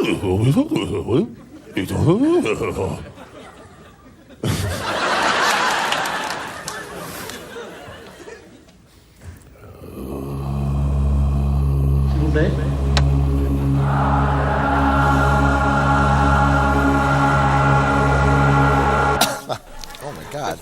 Oh my God.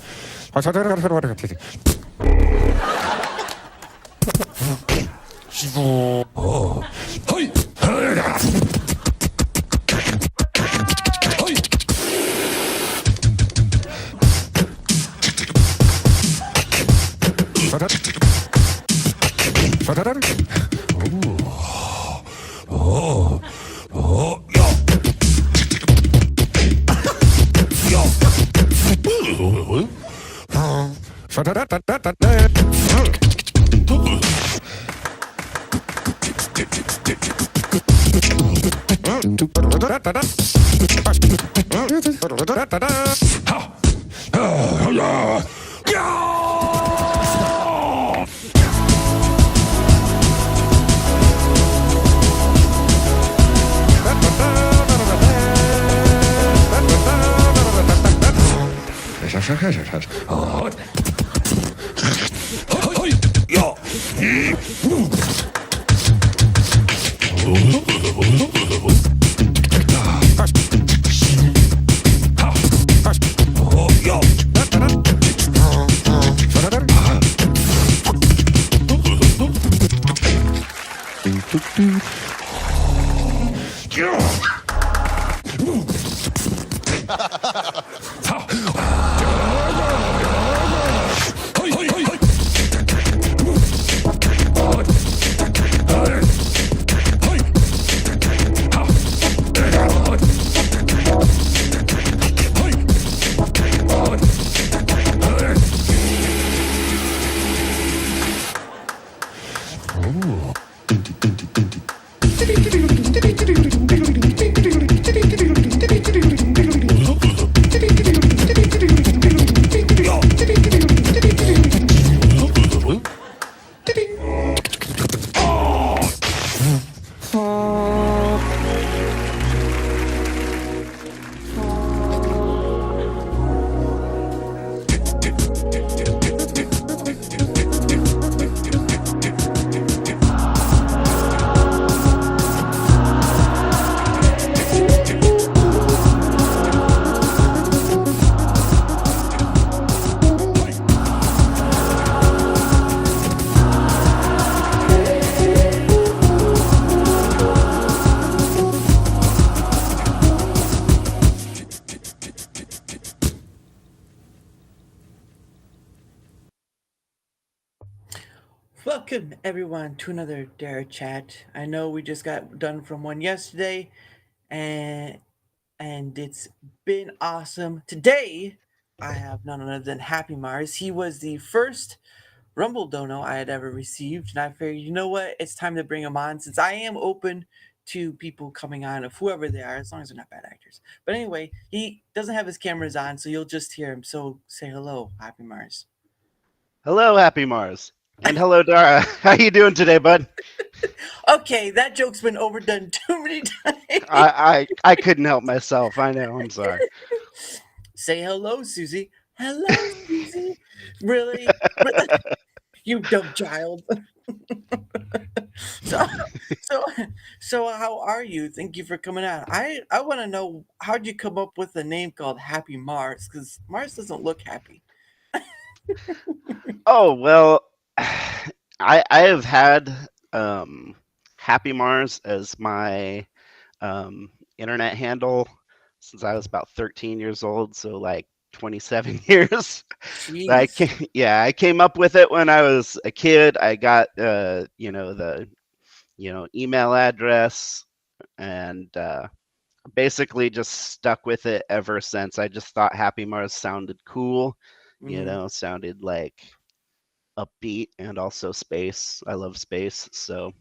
Welcome everyone to another Darachat. I know we just got done from one yesterday, and it's been awesome. Today, I have none other than HappyMars. He was the first Rumble dono I had ever received, and I figured, you know what, it's time to bring him on since I am open to people coming on of whoever they are, as long as they're not bad actors. But anyway, he doesn't have his cameras on, so you'll just hear him. So say hello, HappyMars. Hello, HappyMars. And hello, Dara. How you doing today, bud? Okay, that joke's been overdone too many times. I couldn't help myself. I know. I'm sorry. Say hello, Susie. Hello, Susie. Really? You dumb child. so, so, so, how are you? Thank you for coming on. I want to know, how'd you come up with a name called Happy Mars? Because Mars doesn't look happy. Oh well, I have had HappyMars as my internet handle since I was about 13 years old. So like 27 years. I came up with it when I was a kid. I got the email address and basically just stuck with it ever since. I just thought HappyMars sounded cool, sounded like upbeat and also space. I love space, so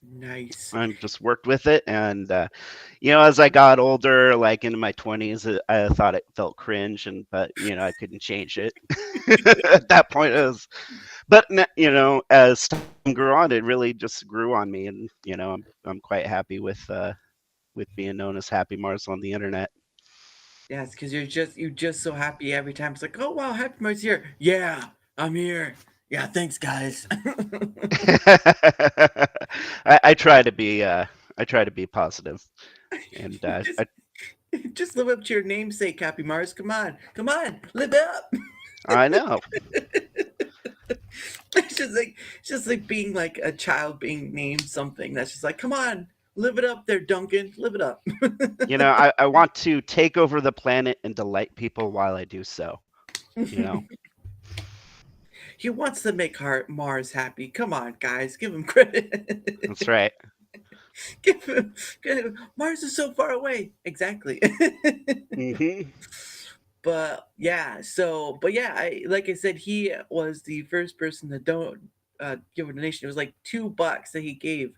nice. I just worked with it, and as I got older, like into my 20s, I thought it felt cringe, but I couldn't change it. At that point, but as time grew on, it really just grew on me, and I'm quite happy with with being known as HappyMars on the internet. Yes, because you're just so happy every time. It's like, oh wow, Happy Mars here. Yeah, I'm here. Yeah, thanks guys. I try to be positive, and just just live up to your namesake, Happy Mars. Come on, live up. I know. It's just like being like a child being named something. That's just like, come on, live it up there, Duncan. Live it up. I want to take over the planet and delight people while I do so. You know. He wants to make Mars happy. Come on, guys, give him credit. That's right. Give him. Mars is so far away. Exactly. Hmm. But yeah, but yeah, like I said, he was the first person to don't give a donation. It was like $2 that he gave,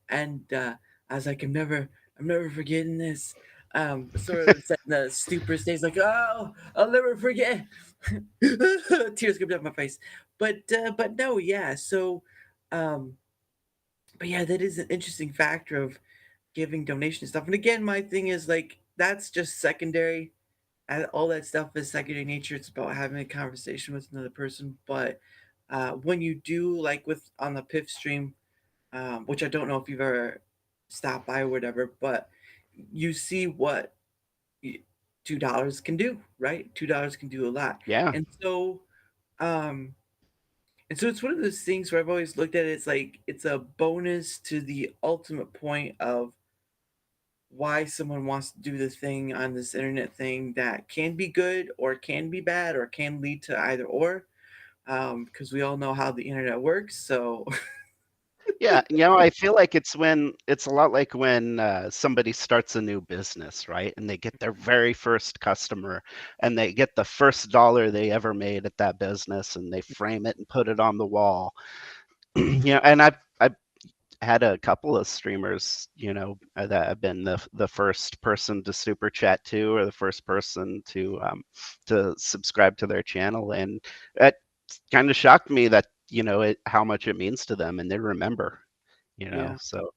and I was like, I'm never forgetting this. Sort of setting the stupid stage, like, oh, I'll never forget. Tears coming down my face, but no, yeah. Um, but yeah, that is an interesting factor of giving donation stuff. And again, my thing is like that's just secondary, and all that stuff is secondary nature. It's about having a conversation with another person. But when you do, like with on the PIF stream, which I don't know if you've ever stopped by or whatever, but you see what $2 can do, right? $2 can do a lot, Yeah. and so um, it's one of those things where I've always looked at it. It's like it's a bonus to the ultimate point of why someone wants to do the thing on this internet thing that can be good or can be bad or can lead to either or, because we all know how the internet works. So Yeah, I feel like it's a lot like when somebody starts a new business, right? And they get their very first customer and they get the first dollar they ever made at that business and they frame it and put it on the wall. And I've had a couple of streamers, that have been the first person to super chat to or the first person to subscribe to their channel, and it kind of shocked me that how much it means to them and they remember. yeah, So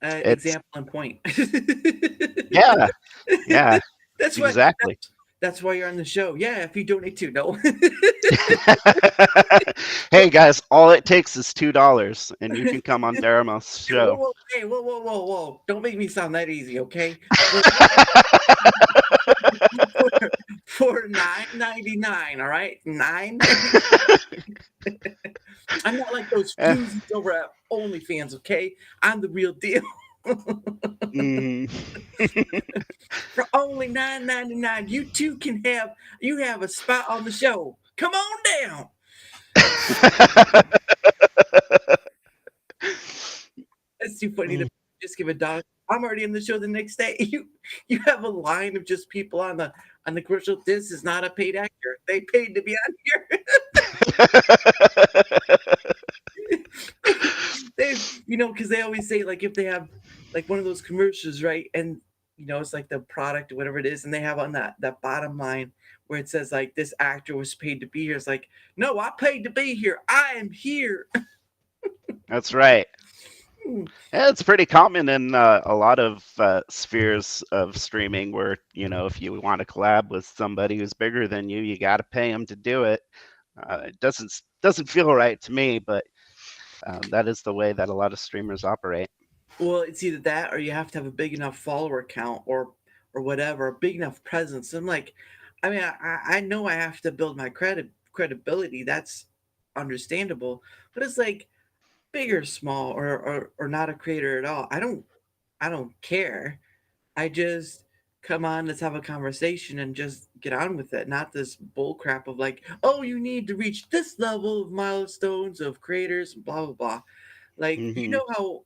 it's example and point. yeah, yeah, that's why exactly. that's why you're on the show. Yeah, if you donate too, no. Hey guys, all it takes is $2 and you can come on Darama's Whoa, show. whoa, hey, whoa! Don't make me sound that easy, okay? For $9.99, all right, $9.99. I'm not like those floozies over at OnlyFans, okay? I'm the real deal. Mhm. For only $9.99, you have a spot on the show. Come on down. That's too funny to just give $1. I'm already in the show the next day. You have a line of just people on the commercial. This is not a paid actor. They paid to be on here. They because they always say like if they have like one of those commercials, right? And it's like the product or whatever it is, and they have on that bottom line where it says like this actor was paid to be here. It's like, no, I paid to be here. I am here. That's right. Yeah, it's pretty common in a lot of spheres of streaming where, if you want to collab with somebody who's bigger than you, you got to pay them to do it. It doesn't feel right to me, but that is the way that a lot of streamers operate. Well, it's either that or you have to have a big enough follower count or whatever, a big enough presence. I'm like, I mean, I know I have to build my credibility. That's understandable, but it's like big or small or not a creator at all. I don't care. I just come on, let's have a conversation and just get on with it. Not this bull crap of like, oh, you need to reach this level of milestones of creators, blah blah blah. Like Hmm. you know how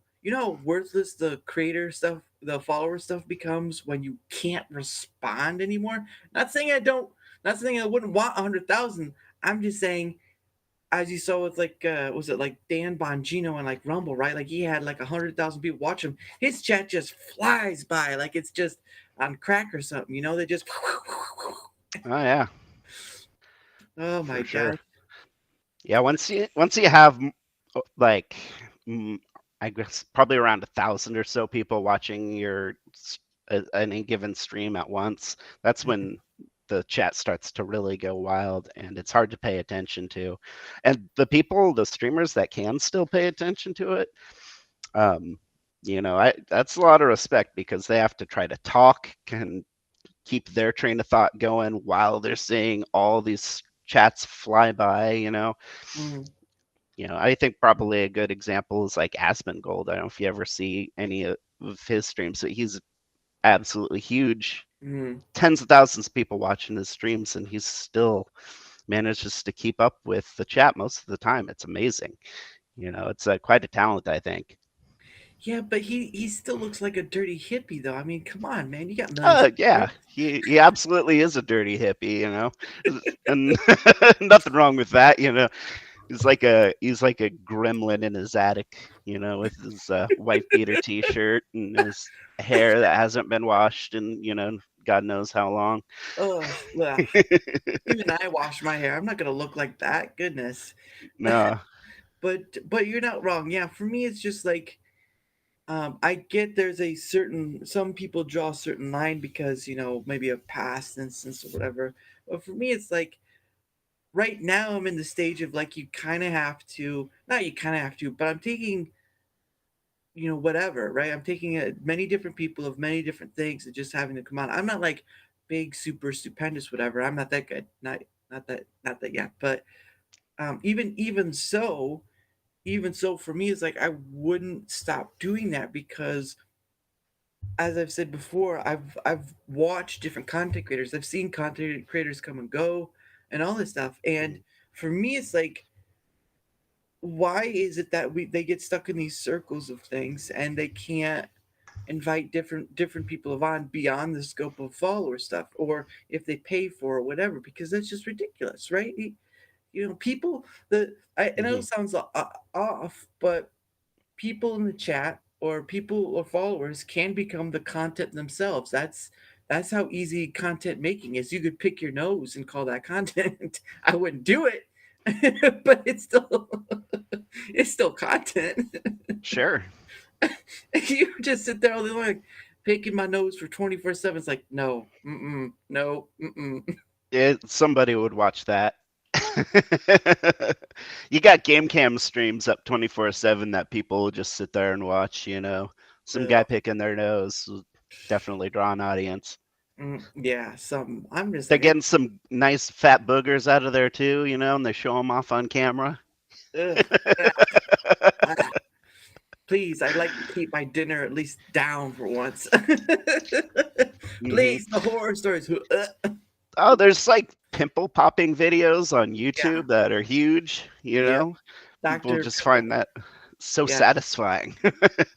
worthless the creator stuff, the follower stuff becomes when you can't respond anymore. Not saying I don't, not saying I wouldn't want 100,000. I'm just saying, as you saw with like, was it like Dan Bongino and like Rumble, right? Like he had like 100,000 people watch him. His chat just flies by like it's just on crack or something. They just. Oh yeah, Oh my for sure. god. Yeah, once you have like I guess probably around 1,000 or so people watching any given stream at once. That's when the chat starts to really go wild, and it's hard to pay attention to. And the streamers that can still pay attention to it, um, that's a lot of respect because they have to try to talk and keep their train of thought going while they're seeing all these chats fly by. Mm, I think probably a good example is like Asmongold. I don't know if you ever see any of his streams, but he's absolutely huge. mm. Tens of thousands of people watching his streams, and he's still manages to keep up with the chat most of the time. It's amazing. It's quite a talent, I think. Yeah, but he still looks like a dirty hippie, though. I mean, come on, man, you got millions of Yeah, followers. he absolutely is a dirty hippie, and nothing wrong with that. He's like a gremlin in his attic, with his wife beater T-shirt and his hair that hasn't been washed in God knows how long. Oh, ugh. Even I wash my hair. I'm not gonna look like that. Goodness. No, But you're not wrong. Yeah, for me, it's just like I get there's a certain some people draw a certain line because maybe a past instance or whatever. But for me, it's like right now I'm in the stage of like you kind of have to, not you kind of have to, but I'm taking whatever, right? I'm taking many different people of many different things and just having to come on. I'm not like big, super stupendous, whatever. I'm not that good. Not that yet. But even so for me, it's like I wouldn't stop doing that because as I've said before, I've watched different content creators. I've seen content creators come and go and all this stuff. And for me, it's like, why is it that they get stuck in these circles of things and they can't invite different people on beyond the scope of follower stuff, or if they pay for or whatever, because that's just ridiculous, right? People that I know hmm it sounds off, but people in the chat or people or followers can become the content themselves. That's how easy content making is. You could pick your nose and call that content. I wouldn't do it, but it's still content. sure. You just sit there all day long picking my nose for 24/7. It's like, no, no, Somebody would watch that. You got game cam streams up 24/7 that people will just sit there and watch. Some guy Ugh. picking their nose will definitely draw an audience. Yeah, some. I'm just They're like, getting some nice fat boogers out of there too, and they show them off on camera. ugh, ah, please, I'd like to keep my dinner at least down for once. hmm Please, the horror stories. Oh, there's like pimple popping videos on Yeah, YouTube that are huge. yeah. People Doctor just Pimple. find that so Yeah. satisfying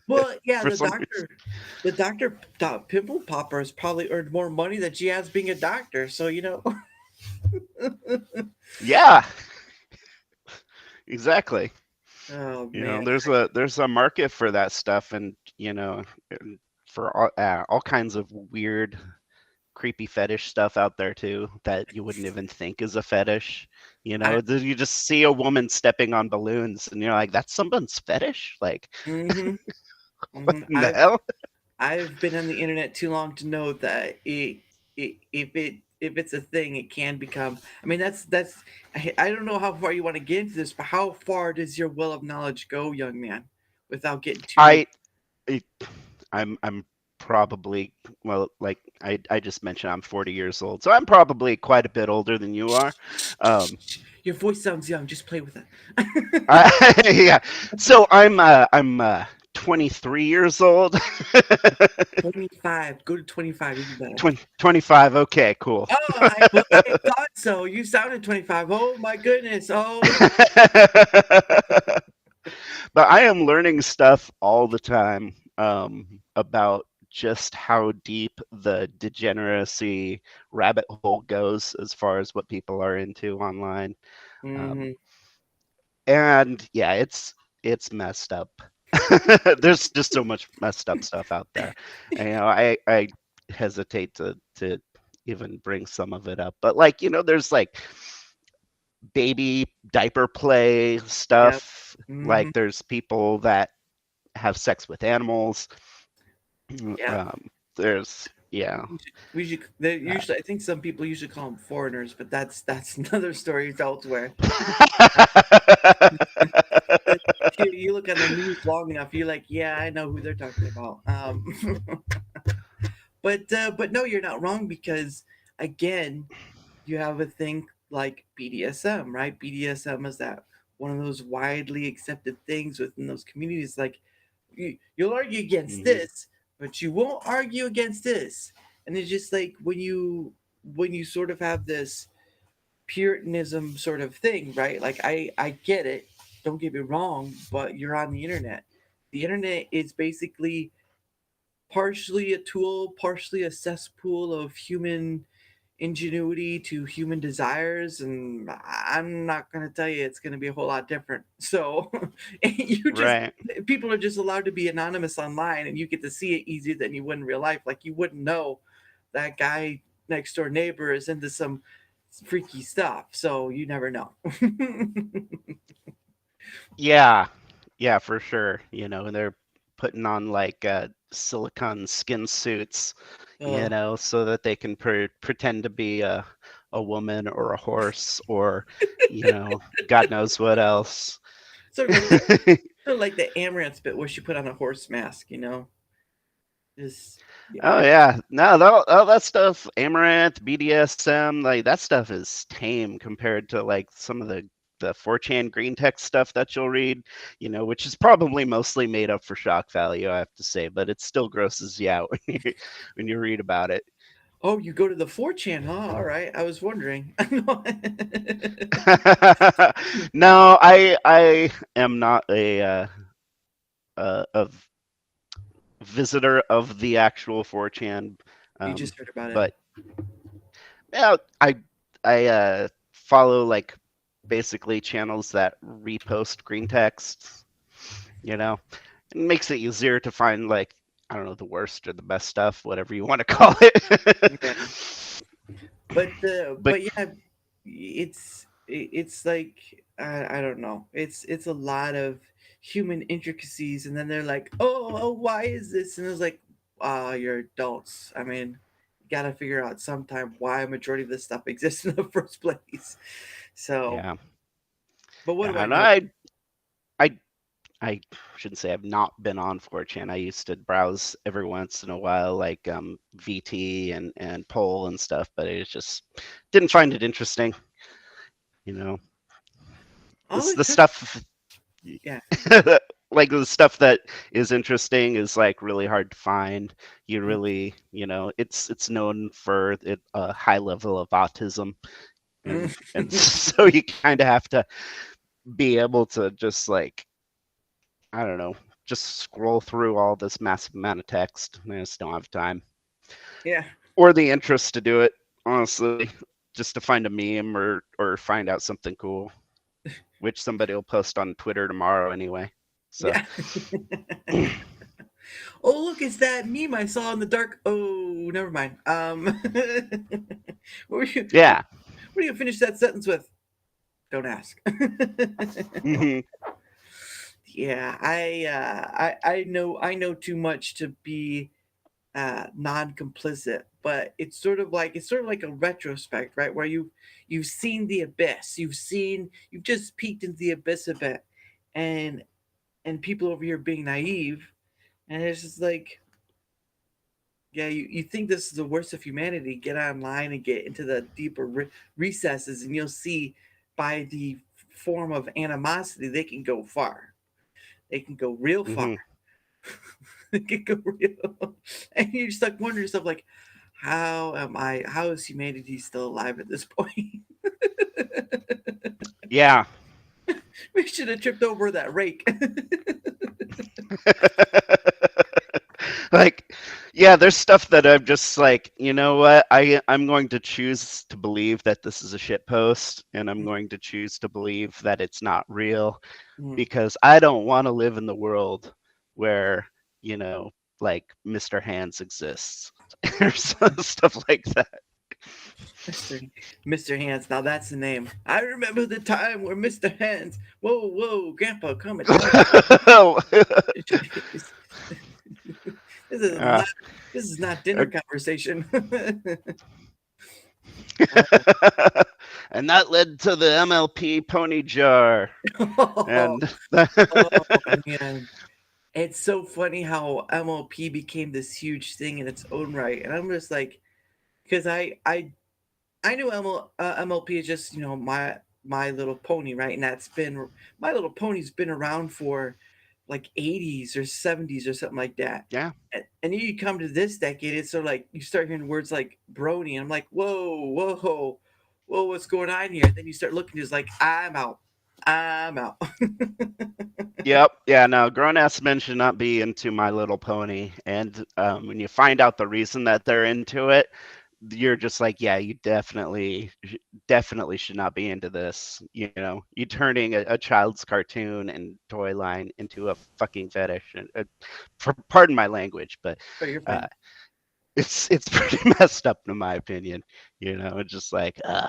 Well, yeah. for The some reason. doctor Pimple Popper has probably earned more money than she has being a doctor. So Yeah, exactly. Oh man. There's a market for that stuff, and for all kinds of weird, creepy fetish stuff out there too that you wouldn't even think is a fetish. I. You just see a woman stepping on balloons, and you're like, that's someone's fetish. Like, hmm what hmm in the hell? I've been on the internet too long to know that if it's a thing, it can become. I mean, that's. I don't know how far you want to get into this, but how far does your well of knowledge go, young man, without getting too? I, I I'm probably, well, like I just mentioned, I'm 40 years old, so I'm probably quite a bit older than you are. Um, Your voice sounds young. Just play with it. yeah. So I'm 23 years old. 25. Go to 25. Even better. 25. Okay, cool. Oh, I thought so. You sounded 25. Oh my goodness. Oh. But I am learning stuff all the time about just how deep the degeneracy rabbit hole goes as far as what people are into online. Um, hmm and yeah, it's messed up. There's just so much messed up stuff out there. And, I hesitate to even bring some of it up, but like there's like baby diaper play Yep. stuff. hmm Like there's people that have sex with animals. Yeah. There's yeah. They usually, I think some people usually call them foreigners, but that's another story elsewhere. But you look at the news long enough, you're like, yeah, I know who they're talking about. But no, you're not wrong because again, you have a thing like BDSM, right? BDSM is that one of those widely accepted things within those communities. Like you'll argue against Mhm. this, but you won't argue against this. And it's just like when you sort of have this puritanism sort of thing, right? Like I get it. Don't get me wrong, but you're on the internet. The internet is basically partially a tool, partially a cesspool of human ingenuity to human desires, and I'm not going to tell you it's going to be a whole lot different. So you just Right. people are just allowed to be anonymous online, and you get to see it easier than you would in real life. Like you wouldn't know that guy next door neighbor is into some freaky stuff, so you never know. Yeah. Yeah, for sure. And they're putting on like silicone skin suits, uh, so that they can pretend to be a woman or a horse or, God knows what else. sort of like sort of like the amaranth bit where she put on a horse mask, just Oh yeah. yeah, no, that stuff, Amaranth, BDSM, like that stuff is tame compared to like some of the 4chan green text stuff that you'll read, which is probably mostly made up for shock value, I have to say, but it still grosses you out when you read about it. Oh, you go to the 4chan, huh? All right. I was wondering. No, I am not a visitor of the actual 4chan, You just heard about it. but yeah, I follow like basically channels that repost green texts. It makes it easier to find like I don't know the worst or the best stuff, whatever you want to call it. Yeah. But But yeah, it's like I don't know. It's a lot of human intricacies, and then they're like, oh, why is this? And it's like, you're adults. I mean, you got to figure out sometime why a majority of this stuff exists in the first place. So, yeah, but what do yeah, I and know? I I shouldn't say I've not been on 4chan. I used to browse every once in a while, like VT and Poll and stuff, but it just didn't find it interesting. You know, All this it the took, stuff yeah, like the stuff that is interesting is like really hard to find. You mm, really, it's known for a high level of autism, and mm. so you kind of have to be able to just like I don't know, just scroll through all this massive amount of text. I just don't have time Yeah, or the interest to do it, honestly, just to find a meme or find out something cool, which somebody will post on Twitter tomorrow anyway. So yeah. Oh, look, it's that meme I saw in the dark. Oh, never mind. What were you? What yeah. do you finish that sentence with? Don't ask. Hmm. Yeah, I know too much to be non-complicit, but it's sort of like a retrospect, right? Where you've seen the abyss, you've just peeked into the abyss a bit, and people over here being naive, and it's just like, yeah, you think this is the worst of humanity. Get online and get into the deeper recesses, and you'll see by the form of animosity, they can go far. They can go real far. Hmm. They can go real. And you're just like wondering yourself, like, how is humanity still alive at this point? Yeah. We should have tripped over that rake. Like, yeah, there's stuff that I'm just like, you know what? I'm going to choose to believe that this is a shit post, and I'm going to choose to believe that it's not real Mm. because I don't want to live in the world where, like Mr. Hands exists or stuff like that. Mr. Mr. Hands. Now that's the name. I remember the time where Mr. Hands. Whoa, whoa, Grandpa, calm it down. this is uh, not. This is not dinner uh, conversation. and that led to the MLP pony jar. Oh, And oh man, it's so funny how MLP became this huge thing in its own right, and I'm just like, because I knew MLP is just My Little Pony, right? And that's been My Little Pony's been around for like 80s or 70s or something like that. yeah, And then you come to this decade, it's sort of like you start hearing words like Brony, and I'm like, whoa, what's going on here? And then you start looking, it's like I'm out. yep, yeah. No, grown ass men should not be into My Little Pony. And when you find out the reason that they're into it, you're just like, yeah, you definitely should not be into this. You know, you turning a child's cartoon and toy line into a fucking fetish. And pardon my language, but But you're uh, fine. it's pretty messed up in my opinion. You know, it's just like, uh,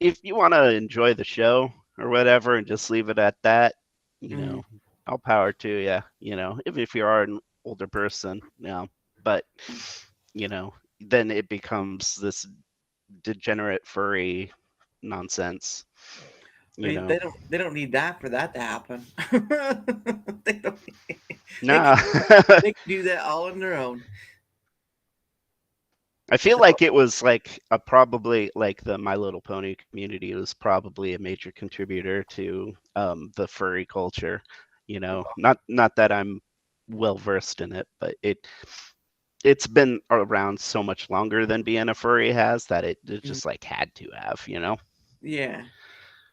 if you want to enjoy the show or whatever and just leave it at that, you Mm-hmm. know, all power to you. You know, if you are an older person, but you know, then it becomes this degenerate furry nonsense. I You mean, know, they don't need that for that to happen. they don't. They nah. can they can do that all on their own. I feel So, like it was like a probably like the My Little Pony community was probably a major contributor to the furry culture. You know, not that I'm well versed in it, but it's been around so much longer than being a furry has that it mm, just like had to have, you know. yeah,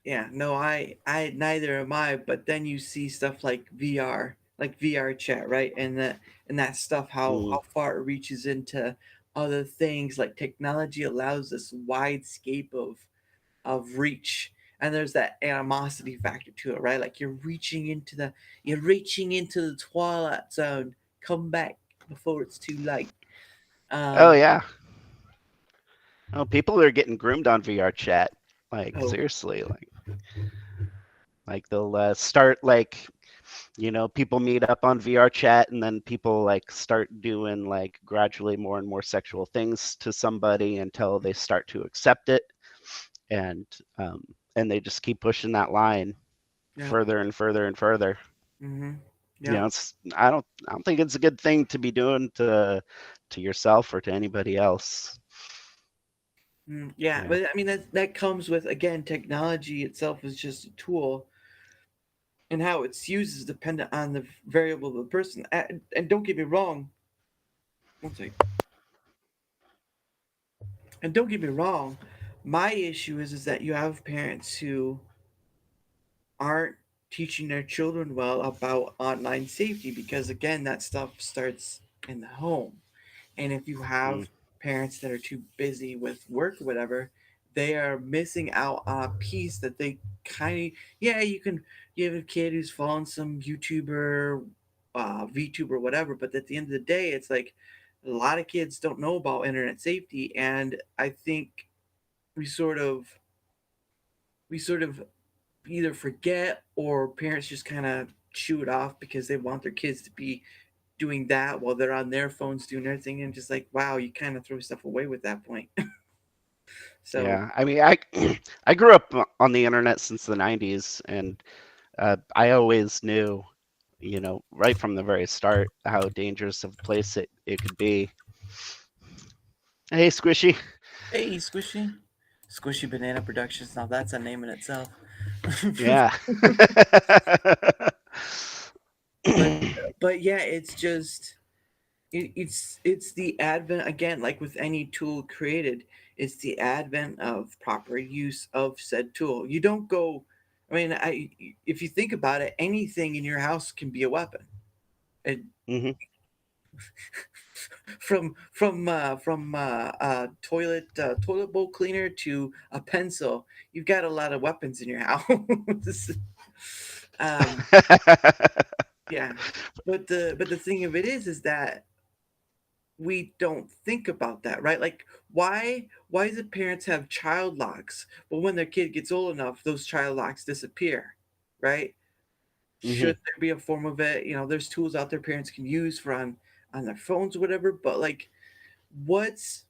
yeah. No, I neither am I. But then you see stuff like VR, like VR chat, right? And that stuff, Mm. how far it reaches into other things. Like technology allows this wide scape of reach, and there's that animosity factor to it, right? Like you're reaching into the twilight zone. Come back before it's too late. Oh Um, yeah. Oh, people are getting groomed on VR chat. Like oh, seriously, like they'll start like people meet up on VR chat and then people like start doing like gradually more and more sexual things to somebody until they start to accept it and um and they just keep pushing that line yeah, further and further and further. mm-hmm, You yeah, know, it's I don't think it's a good thing to be doing to yourself or to anybody else. yeah. You know. But I mean that comes with, again, technology itself is just a tool, and how it's used is dependent on the variable of the person. And don't get me wrong. One second. And don't get me wrong. My issue is that you have parents who aren't teaching their children well about online safety, because again that stuff starts in the home. And if you Mm. have parents that are too busy with work or whatever, they are missing out on a piece that they kind of, yeah, you have a kid who's following some YouTuber, VTuber, whatever, but at the end of the day it's like a lot of kids don't know about internet safety. And I think we sort of we sort of either forget, or parents just kind of chew it off because they want their kids to be doing that while they're on their phones doing their thing, and just like, wow, you kind of throw stuff away with that point. So Yeah, I mean, I I grew up on the internet since the 90s, and I always knew, right from the very start, how dangerous of a place it could be. Hey, Squishy. hey, Squishy Banana Productions, now that's a name in itself. Yeah. but but yeah, it's just it's the advent, again, like with any tool created, it's the advent of proper use of said tool. You don't go, I mean, if you think about it, anything in your house can be a weapon. And Hmm. toilet bowl cleaner to a pencil, you've got a lot of weapons in your house. um yeah, but the thing of it is that we don't think about that, right? Like why do parents have child locks, but when their kid gets old enough, those child locks disappear, right? Hmm. Should there be a form of it? There's tools out there parents can use for on their phones or whatever, but like what's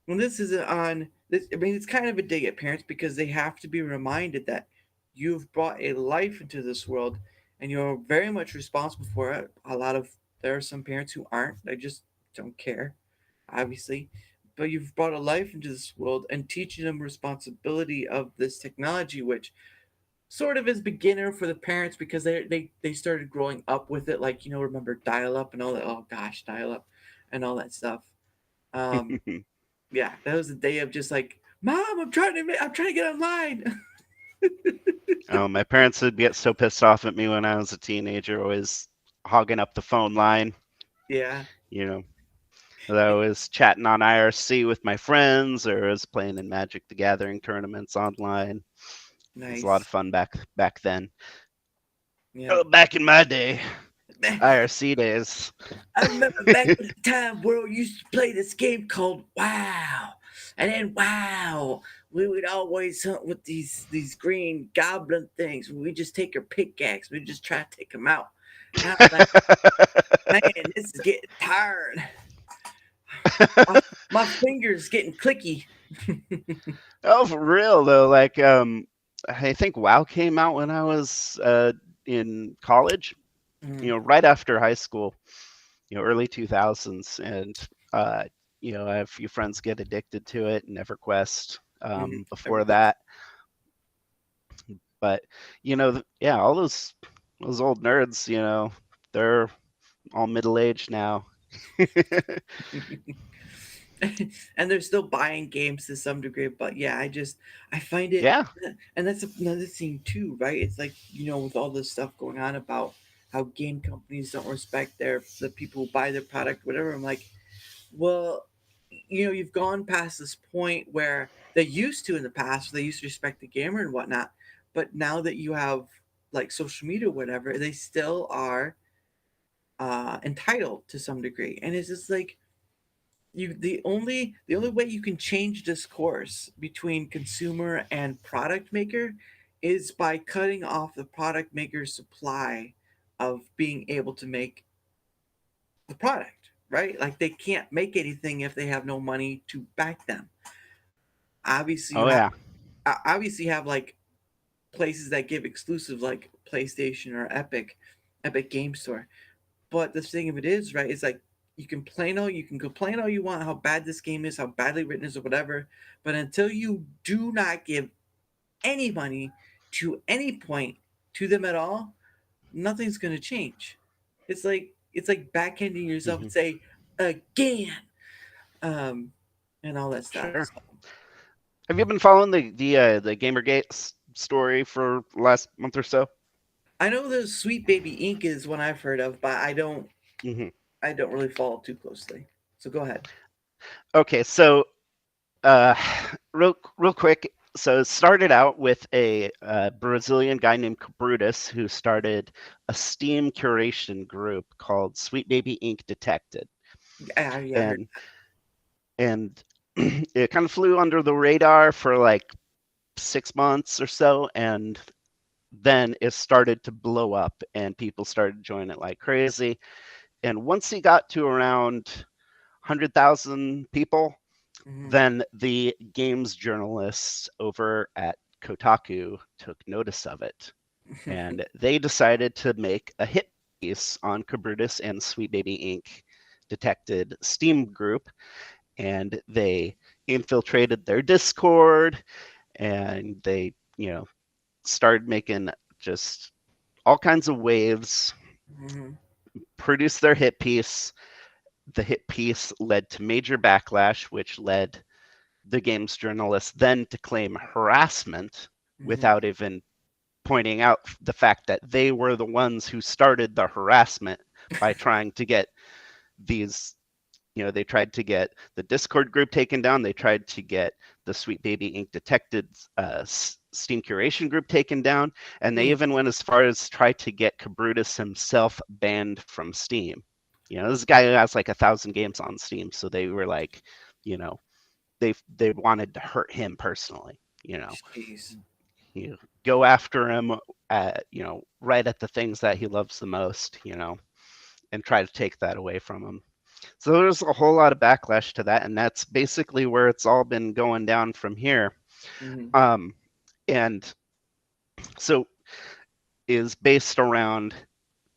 when this isn't on this, I mean, it's kind of a dig at parents because they have to be reminded that you've brought a life into this world and you're very much responsible for it. There are some parents who aren't, they just don't care, obviously. But you've brought a life into this world and teaching them responsibility of this technology, which sort of is beginner for the parents because they started growing up with it, like remember dial up and all that. Oh gosh, dial up and all that stuff. Um, yeah, that was the day of just like, Mom, I'm trying to get online. Oh, my parents would get so pissed off at me when I was a teenager, always hogging up the phone line. Yeah, You know, that I was chatting on IRC with my friends, or was playing in Magic the Gathering tournaments online. It was a lot of nice. fun back then. Yeah. Oh, back in my day, Man, IRC days. I remember back in the time where we used to play this game called Wow. And then Wow, we would always hunt with these green goblin things. We just take our pickaxe, we just try to take them out. And I'm like, man, this is getting tired. My fingers getting clicky. Oh, for real though. Like, I think WoW came out when I was in college. Mm, Right after high school. Early 2000s, and uh, I have a few friends get addicted to it, and EverQuest before everything. that. But yeah, all those old nerds, they're all middle aged now. And they're still buying games to some degree, but yeah, I find it, Yeah. and that's another thing too, right? It's like with all this stuff going on about how game companies don't respect the people who buy their product, whatever. I'm like, well, you've gone past this point where they used to in the past, they used to respect the gamer and whatnot, but now that you have like social media, or whatever, they still are entitled to some degree, and it's just like the only way you can change discourse between consumer and product maker is by cutting off the product maker's supply of being able to make the product, right? Like they can't make anything if they have no money to back them. Obviously you Oh have yeah. obviously have like places that give exclusive like PlayStation or Epic Game Store. But the thing of it is, right, is like you can complain all you want how bad this game is, how badly written it is, or whatever. But until you do not give any money to any point to them at all, nothing's gonna change. It's like backhanding yourself Hmm. and say again, um, and all that stuff. Sure. So Have you been following the GamerGate story for the last month or so? I know the Sweet Baby Inc. is one I've heard of, but Hmm. I don't really follow too closely. So go ahead. Okay, so uh, real quick. So it started out with a Brazilian guy named Brutus who started a Steam curation group called Sweet Baby Inc. Detected, Yeah, I heard. and and it kind of flew under the radar for like 6 months or so, and then it started to blow up, and people started joining it like crazy. And once he got to around 100,000 people, Hmm. then the games journalists over at Kotaku took notice of it, and they decided to make a hit piece on Kabrutus and Sweet Baby Inc. Detected Steam group, and they infiltrated their Discord, and they, started making just all kinds of waves, Hmm. produced their hit piece. The hit piece led to major backlash, which led the games journalists then to claim harassment Hmm. without even pointing out the fact that they were the ones who started the harassment by trying to get these. They tried to get the Discord group taken down. They tried to get the Sweet Baby Inc. Detected Steam curation group taken down. And they even went as far as try to get Kabrutus himself banned from Steam. This guy has like 1,000 games on Steam, so they were like, you know, they wanted to hurt him personally. You know, Jeez. you go after him at right at the things that he loves the most. And try to take that away from him. So there's a whole lot of backlash to that, and that's basically where it's all been going down from here. Mm-hmm. Um, and so is based around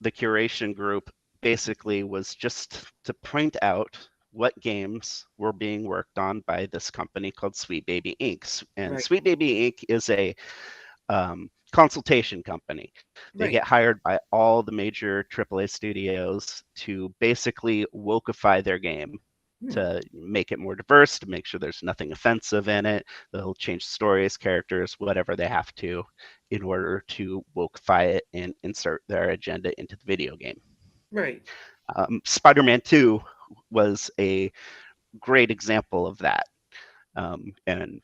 the curation group basically was just to point out what games were being worked on by this company called Sweet Baby Inc. And Right. Sweet Baby Inc. is a consultation company. They Right. get hired by all the major AAA studios to basically wokeify their game, Hmm. to make it more diverse, to make sure there's nothing offensive in it. They'll change stories, characters, whatever they have to in order to wokeify it and insert their agenda into the video game. Right. Spider-Man 2 was a great example of that. And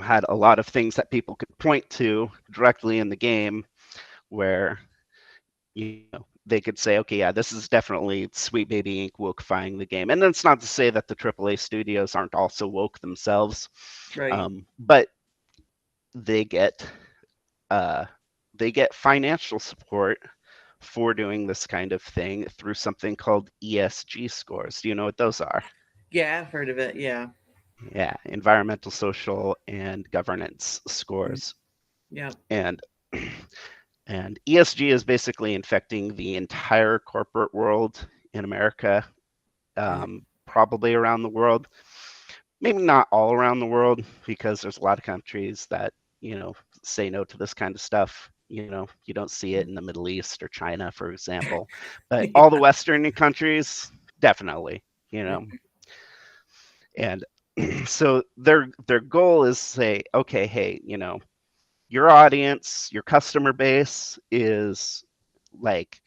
had a lot of things that people could point to directly in the game where they could say, okay, yeah, this is definitely Sweet Baby Inc. wokeifying the game. And that's not to say that the AAA studios aren't also woke themselves, Right. but they get financial support for doing this kind of thing through something called ESG scores. Do you know what those are? Yeah, I've heard of it. Yeah. Yeah, environmental, social, and governance Mm. scores. Yeah. And and ESG is basically infecting the entire corporate world in America, Mm. probably around the world. Maybe not all around the world, because there's a lot of countries that say no to this kind of stuff. You don't see it in the Middle East or China, for example, but all the Yeah. Western countries, definitely. And so their goal is say, okay, hey, your audience, your customer base is like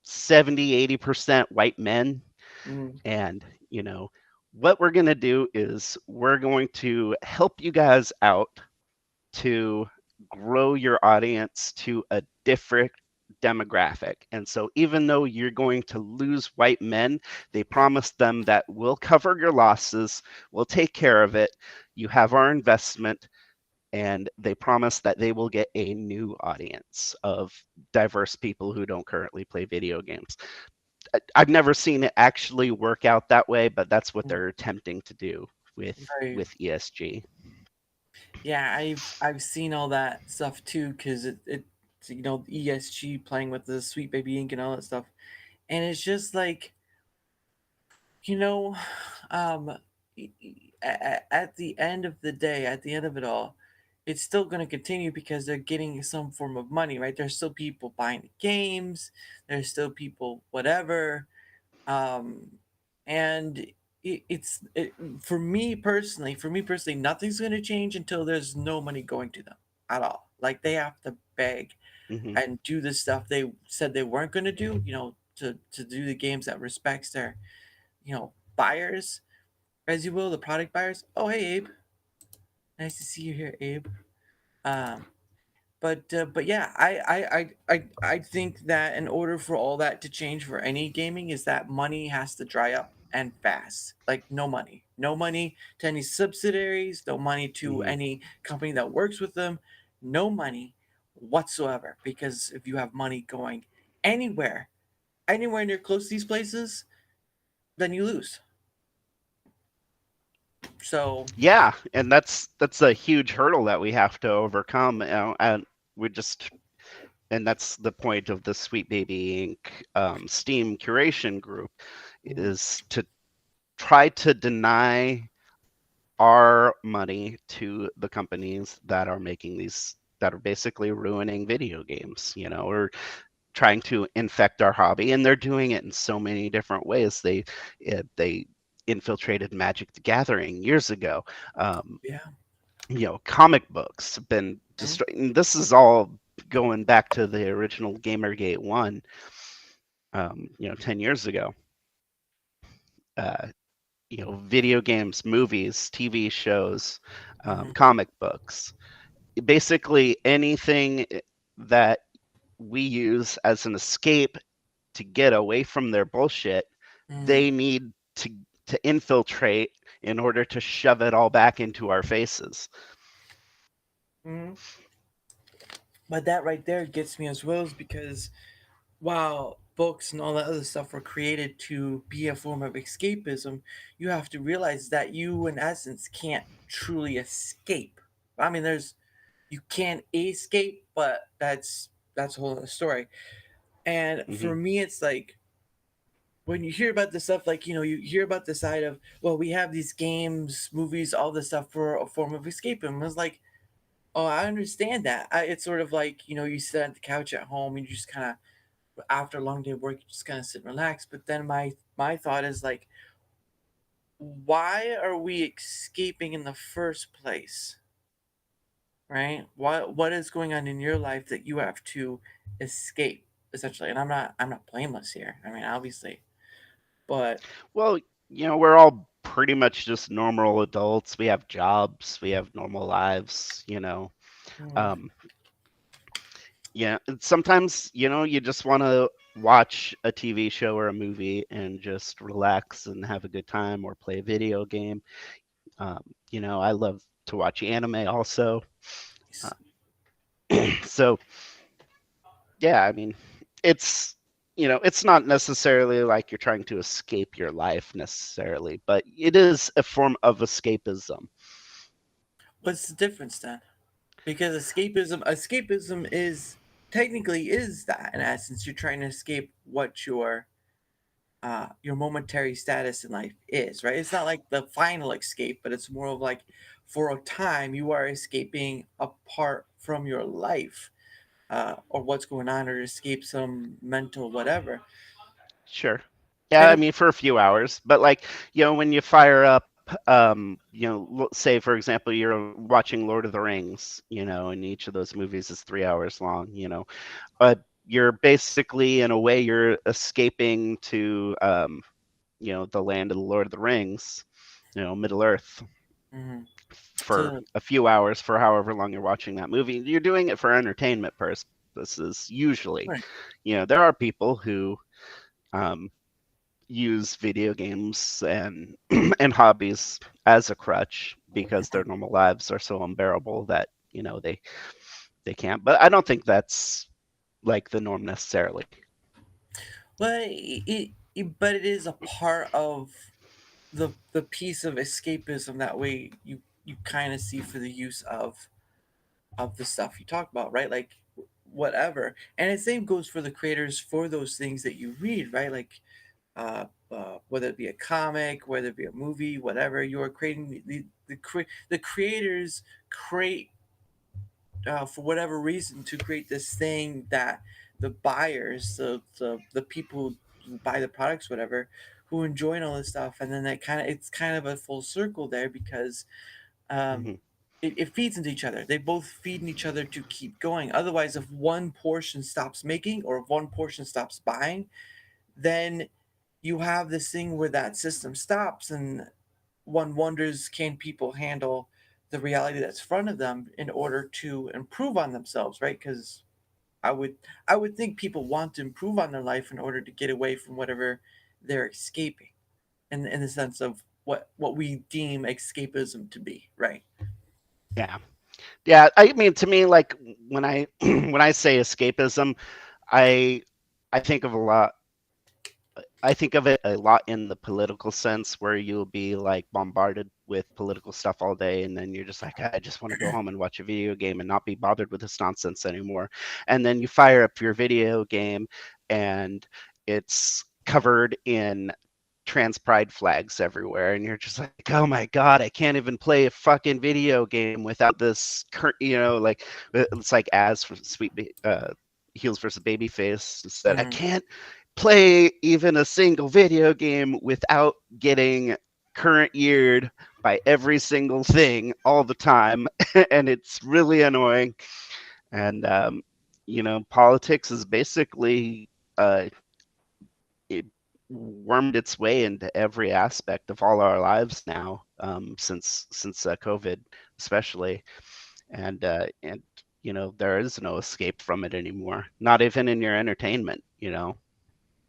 70-80% white men. Mm. And, what we're going to do is we're going to help you guys out to grow your audience to a different demographic. And so even though you're going to lose white men, they promise them that we'll cover your losses, we'll take care of it. You have our investment, and they promise that they will get a new audience of diverse people who don't currently play video games. I've never seen it actually work out that way, but that's what Mm. they're attempting to do with Right. with ESG. Yeah, I've seen all that stuff too, because it ESG playing with the Sweet Baby Ink and all that stuff, and it's just like you know, um, at the end of the day, at the end of it all, it's still going to continue because they're getting some form of money, right? There's still people buying the games. There's still people whatever, um, and for me personally, nothing's going to change until there's no money going to them at all. Like they have to beg Hmm. and do the stuff they said they weren't going to do, to do the games that respects their, buyers, as you will, the product buyers. Oh, hey, Abe. Nice to see you here, Abe. Um, but yeah, I think that in order for all that to change for any gaming is that money has to dry up and fast. Like no money to any subsidiaries, no money to Hmm. any company that works with them, no money whatsoever. Because if you have money going anywhere, anywhere near close to these places, then you lose. So Yeah, and that's a huge hurdle that we have to overcome, and we just and that's the point of the Sweet Baby Inc. Steam curation group, mm, is to try to deny our money to the companies that are making these, that are basically ruining video games, or trying to infect our hobby. And they're doing it in so many different ways. They infiltrated Magic the Gathering years ago. Um, yeah. Comic books have been Mm, destroyed. This is all going back to the original Gamergate 1, 10 years ago. Uh, video games, movies, TV shows, mhm. comic books, basically anything that we use as an escape to get away from their bullshit, Mm, they need to infiltrate in order to shove it all back into our faces. mm. But that right there gets me as well, is because while books and all that other stuff were created to be a form of escapism, you have to realize that you, in essence, can't truly escape. I mean, you can escape, but that's a whole other story. And Hmm. for me, it's like when you hear about this stuff, like you hear about the side of, well, we have these games, movies, all this stuff for a form of escapism. It's like, oh, I understand that. It's sort of like you sit on the couch at home and you just kind of, after a long day of work, you just kind of sit and relax. But then my thought is like, why are we escaping in the first place? Right? What is going on in your life that you have to escape, essentially? And I'm not blameless here. I mean, obviously, but Well, we're all pretty much just normal adults. We have jobs, we have normal lives, mm, Um, yeah, sometimes, you just want to watch a TV show or a movie and just relax and have a good time or play a video game. Um, I love to watch anime also. Uh, so, yeah, I mean, it's, it's not necessarily like you're trying to escape your life necessarily, but it is a form of escapism. what's the difference then? Because escapism is technically is that in essence you're trying to escape what your momentary status in life is, right? It's not like the final escape, but it's more of like for a time you are escaping apart from your life, or what's going on, or escape some mental whatever. Sure. Yeah, And I mean, for a few hours, but like, when you fire up, say for example, you're watching Lord of the Rings, and each of those movies is 3 hours long, but you're basically, in a way, you're escaping to, the land of the Lord of the Rings, Middle Earth, mhm. for So a few hours, for however long you're watching that movie. You're doing it for entertainment purposes, usually. right. There are people who, um, use video games and and hobbies as a crutch because their normal lives are so unbearable that they can't. But I don't think that's like the norm necessarily. But but it is a part of the piece of escapism that way you kind of see for the use of the stuff you talk about, right? Like whatever. And the same goes for the creators for those things that you read, right? Like whether it be a comic, whether it be a movie, whatever, you are creating the creators create, for whatever reason, to create this thing that the buyers, the people who buy the products, whatever, who enjoy all this stuff, and then it's kind of a full circle there because um, Hmm. it feeds into each other. They both feed in each other to keep going. Otherwise, if one portion stops making or if one portion stops buying, then you have this thing where that system stops, and one wonders, can people handle the reality that's in front of them in order to improve on themselves, right? Because I would I would think people want to improve on their life in order to get away from whatever they're escaping, in the sense of what we deem escapism to be, right? Yeah, yeah. I mean, to me, like when I when I say escapism, I I think of a lot I think of it a lot in the political sense where you'll be like bombarded with political stuff all day, and then you're just like, I just want to go home and watch a video game and not be bothered with this nonsense anymore. And then you fire up your video game and it's covered in trans pride flags everywhere, and you're just like, oh my god, I can't even play a fucking video game without this like it's like as for heels versus babyface, is that I Mm-hmm. can't play even a single video game without getting current yeared by every single thing all the time. And it's really annoying. And politics is basically it wormed its way into every aspect of all our lives now, since COVID, especially, and there is no escape from it anymore. Not even in your entertainment.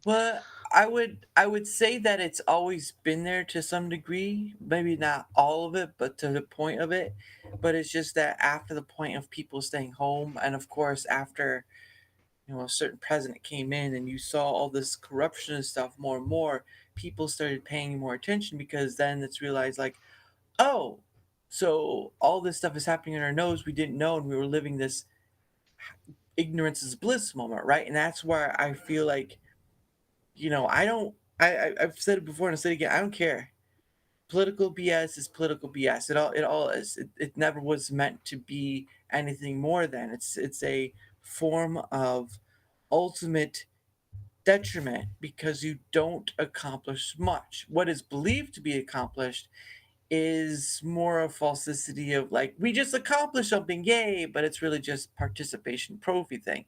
But I would say that it's always been there to some degree. Maybe not all of it, but to the point of it. But it's just that after the point of people staying home, and of course after a certain president came in, and you saw all this corruption and stuff more and more, people started paying more attention because then it's realized like, oh, so all this stuff is happening in our nose we didn't know, and we were living this ignorance is bliss moment, right? And that's where I feel like I don't. I've said it before and I'll say it again. I don't care. Political BS is political BS. It all is. It never was meant to be anything more than it's a form of ultimate detriment because you don't accomplish much. What is believed to be accomplished is more a falsity of like we just accomplished something, yay! But it's really just participation trophy thing.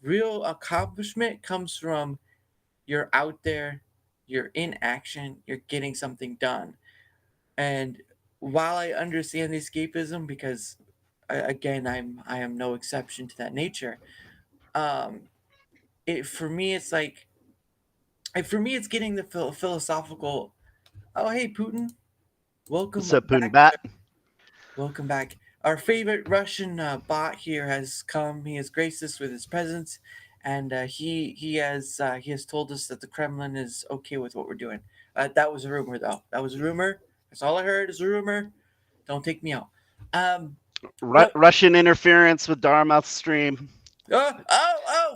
Real accomplishment comes from you're out there, you're in action, you're getting something done. And while I understand the escapism, because again, I am no exception to that nature. Um, it for me, it's like for me, it's getting the philosophical. Oh, hey, Putin, welcome What's up, back. Bat? Welcome back. Our favorite Russian bot here has come. He has graced us with his presence, and he has told us that the Kremlin is okay with what we're doing. That was a rumor, though. That was a rumor. That's all I heard is a rumor. Don't take me out. Um, but Russian interference with Darmouth stream. flash,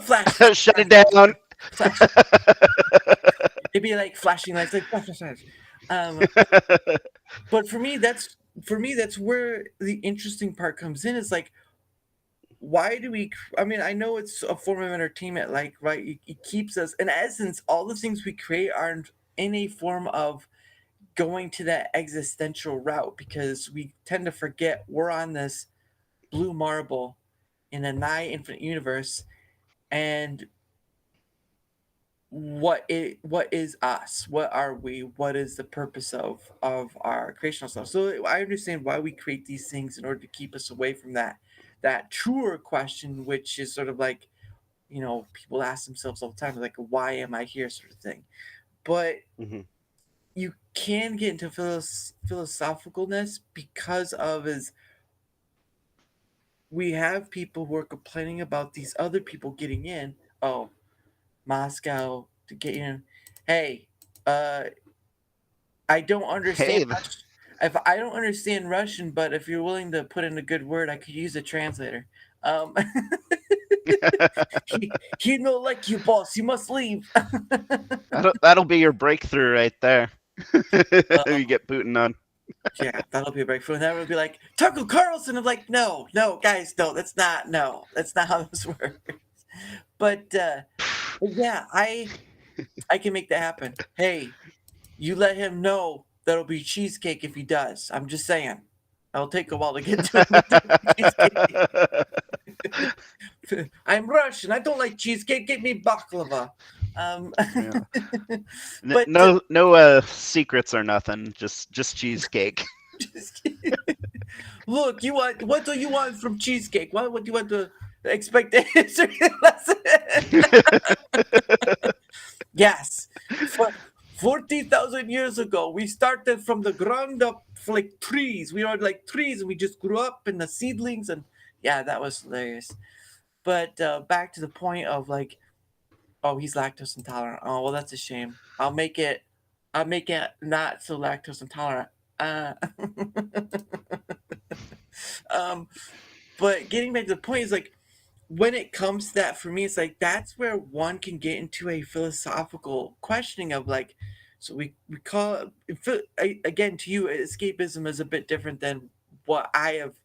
flash, Shut flash, it down. flash. It'd be like flashing lights, like flash, flash, flash. Um, but for me that's where the interesting part comes in. It's like why do we I mean, I know it's a form of entertainment, like, right, it keeps us in essence all the things we create are in a form of going to that existential route because we tend to forget we're on this blue marble in a nigh infinite universe. And what is us, what are we, what is the purpose of our creational stuff. So I understand why we create these things in order to keep us away from that truer question, which is sort of like people ask themselves all the time, like, why am I here, sort of thing. But Mhm. you can get into philosophicalness because of is we have people who are complaining about these other people getting in. Oh, Moscow to get in. Hey, uh, I don't understand Hey, Russian. If I don't understand Russian, but if you're willing to put in a good word, I could use a translator. Um, he no like you, boss. You must leave. that'll be your breakthrough right there. You Um, get Putin on. yeah, that'll be a breakthrough. And that would be like Tucker Carlson. I'm like, no, no, guys, no, that's not how this works. But yeah, I can make that happen. Hey, you let him know that'll be cheesecake if he does. I'm just saying. It'll take a while to get to him, but there'll be cheesecake. I'm Russian. I don't like cheesecake. Get me baklava. Um, Yeah. but No secrets or nothing. Just cheesecake. just kidding. Look, what do you want from cheesecake? What do you want to expect the answer lesson? Yes. For 40,000 years ago, we started from the ground up like trees. We are like trees and we just grew up in the seedlings. And yeah, that was hilarious. But back to the point of like, oh, he's lactose intolerant. Oh, well, that's a shame. I'll make it not so lactose intolerant. Uh, um, but getting back to the point is like, when it comes to that, for me, it's like that's where one can get into a philosophical questioning of like, so we call again, to you, escapism is a bit different than what I have,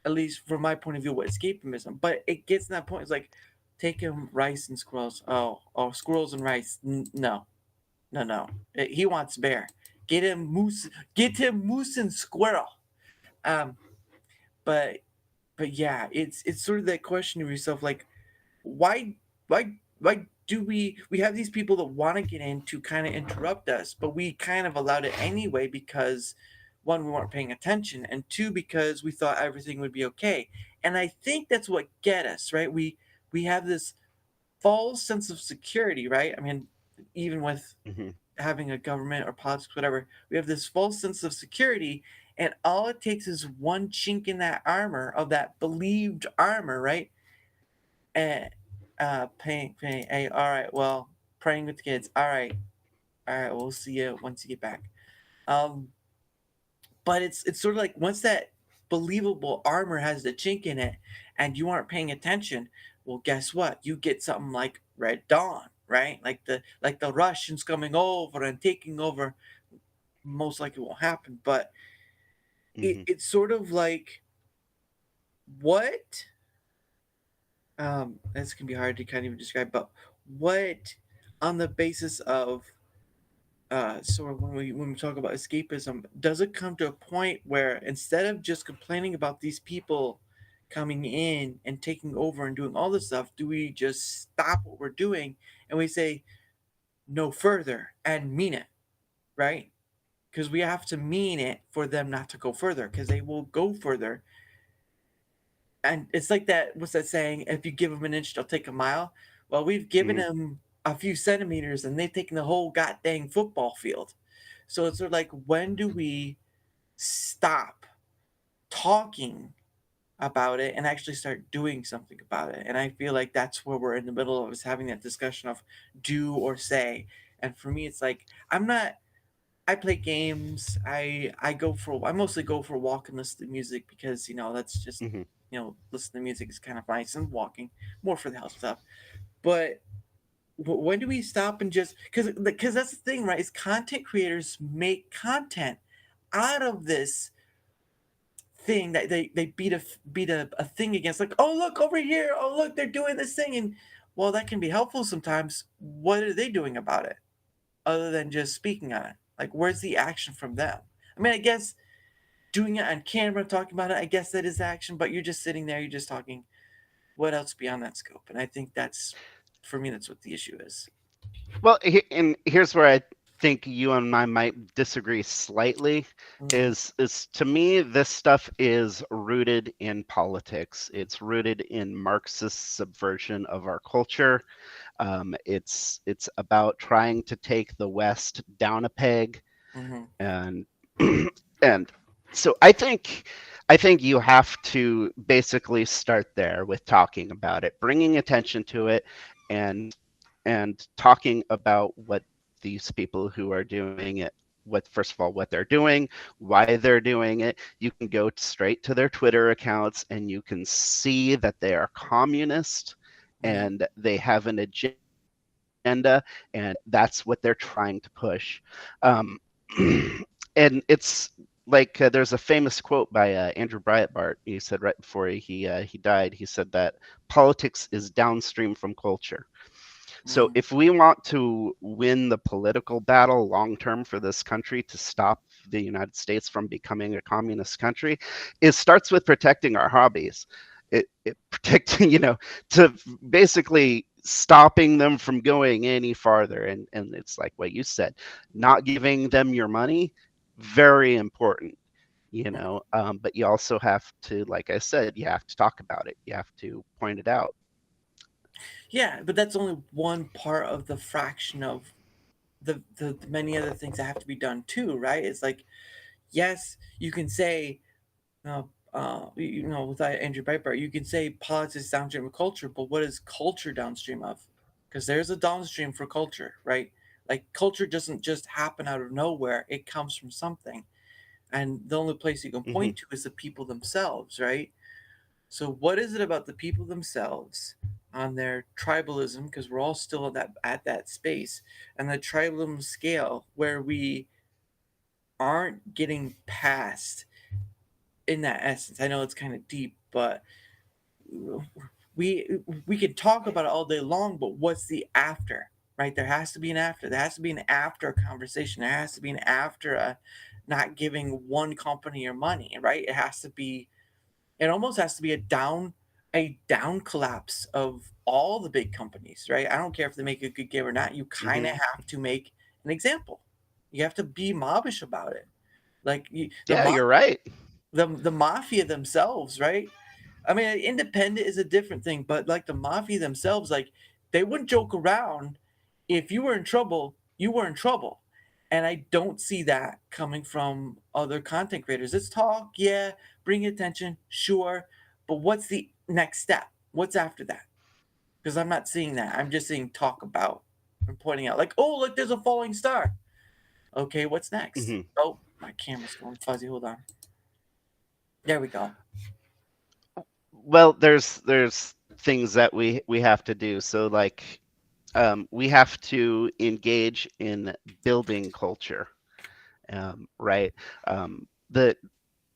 at least from my point of view, what escapism. But it gets to that point. It's like taking rice and squirrels. Oh, squirrels and rice. No, no, no. He wants bear. Get him moose. Get him moose and squirrel. Um, but yeah, it's sort of that question of yourself, like why do we have these people that want to get in to kind of interrupt us, but we kind of allowed it anyway because one, we weren't paying attention, and two, because we thought everything would be okay. And I think that's what get us, right? We have this false sense of security, right? I mean, even with Hmm. having a government or politics, whatever. We have this false sense of security, and all it takes is one chink in that armor of that believed armor, right? And paying. Hey, all right. Well, praying with the kids. All right. We'll see you once you get back. Um, but it's sort of like once that believable armor has the chink in it, and you aren't paying attention, well, guess what? You get something like Red Dawn, right? Like the Russians coming over and taking over. Most likely won't happen, but Hmm. it's sort of like what this can be hard to kind of even describe, but what on the basis of sort of when we talk about escapism, does it come to a point where instead of just complaining about these people coming in and taking over and doing all this stuff, do we just stop what we're doing and we say no further and mean it, right? Because we have to mean it for them not to go further, because they will go further. And it's like that, what's that saying? If you give them an inch, they'll take a mile. Well, we've given Hmm. them a few centimeters and they've taken the whole goddamn football field. So it's sort of like, when do we stop talking about it and actually start doing something about it? And I feel like that's where we're in the middle of, is having that discussion of do or say. And for me, it's like, I play games. I mostly go for a walk and listen to music, because that's just, Hmm. listen to music is kind of nice, and walking more for the health stuff. But when do we stop and just, because that's the thing, right? Is content creators make content out of this thing that they beat a thing against, like, oh look over here, oh look, they're doing this thing. And well, that can be helpful sometimes. What are they doing about it other than just speaking on it? Like, where's the action from them? I mean, I guess doing it on camera, talking about it, I guess that is action, but you're just sitting there, you're just talking. What else beyond that scope? And I think for me, that's what the issue is. Well, and here's where I think you and I might disagree slightly. Mm-hmm. Is to me, this stuff is rooted in politics. It's rooted in Marxist subversion of our culture. It's about trying to take the West down a peg, Mm-hmm. and and so I think you have to basically start there with talking about it, bringing attention to it, and talking about what these people who are doing it, what first of all what they're doing, why they're doing it. You can go straight to their Twitter accounts and you can see that they are communist Mm-hmm. and they have an agenda, and that's what they're trying to push. Um, and it's like there's a famous quote by Andrew Breitbart. He said right before he died, he said that politics is downstream from culture. So Mm-hmm. if we want to win the political battle long term for this country to stop the United States from becoming a communist country, it starts with protecting our hobbies. It protecting, to basically stopping them from going any farther. And it's like what you said, not giving them your money, very important. But you also have to, like I said, you have to talk about it. You have to point it out. Yeah, but that's only one part of the fraction of the many other things that have to be done too, right? It's like, yes, you can say, without Andrew Breitbart, you can say politics downstream of culture, but what is culture downstream of? Because there's a downstream for culture, right? Like, culture doesn't just happen out of nowhere; it comes from something, and the only place you can Hmm. point to is the people themselves, right? So, what is it about the people themselves on their tribalism? Because we're all still at that space, and the tribalism scale, where we aren't getting past in that essence. I know it's kind of deep, but we we can talk about it all day long. But what's the after? Right? There has to be an after. There has to be an after conversation. There has to be an after not giving one company your money. Right? It has to be. It almost has to be a down collapse of all the big companies. Right? I don't care if they make a good game or not. You kind Hmm. of have to make an example. You have to be mobbish about it. Like, Yeah, you're right. the mafia themselves, right? I mean, independent is a different thing, but like the mafia themselves, like, they wouldn't joke around if you were in trouble, you were in trouble. And I don't see that coming from other content creators. Let's talk, yeah, bring attention, sure. But what's the next step? What's after that? Because I'm not seeing that. I'm just seeing talk about and pointing out, like, oh, look, there's a falling star. Okay, what's next? Hmm. Oh, my camera's going fuzzy. Hold on. There we go. Well, there's things that we have to do. So like we have to engage in building culture, right?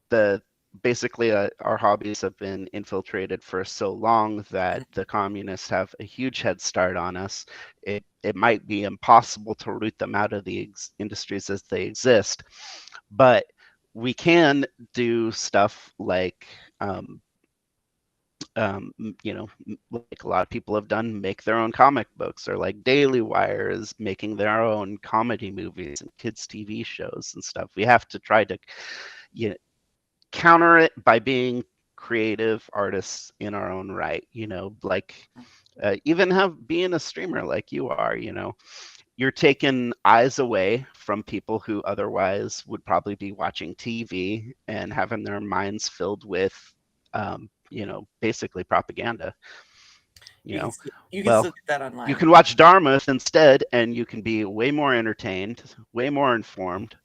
The basically our hobbies have been infiltrated for so long that the communists have a huge head start on us. It might be impossible to root them out of the industries as they exist, but we can do stuff like like a lot of people have done, make their own comic books, or like Daily Wire is making their own comedy movies and kids TV shows and stuff. We have to try to you know, counter it by being creative artists in our own right, like even have being a streamer like you are, you're taking eyes away from people who otherwise would probably be watching TV and having their minds filled with basically propaganda. you know You can well, still get that you online. can watch Dartmouth instead and you can be way more entertained, way more informed,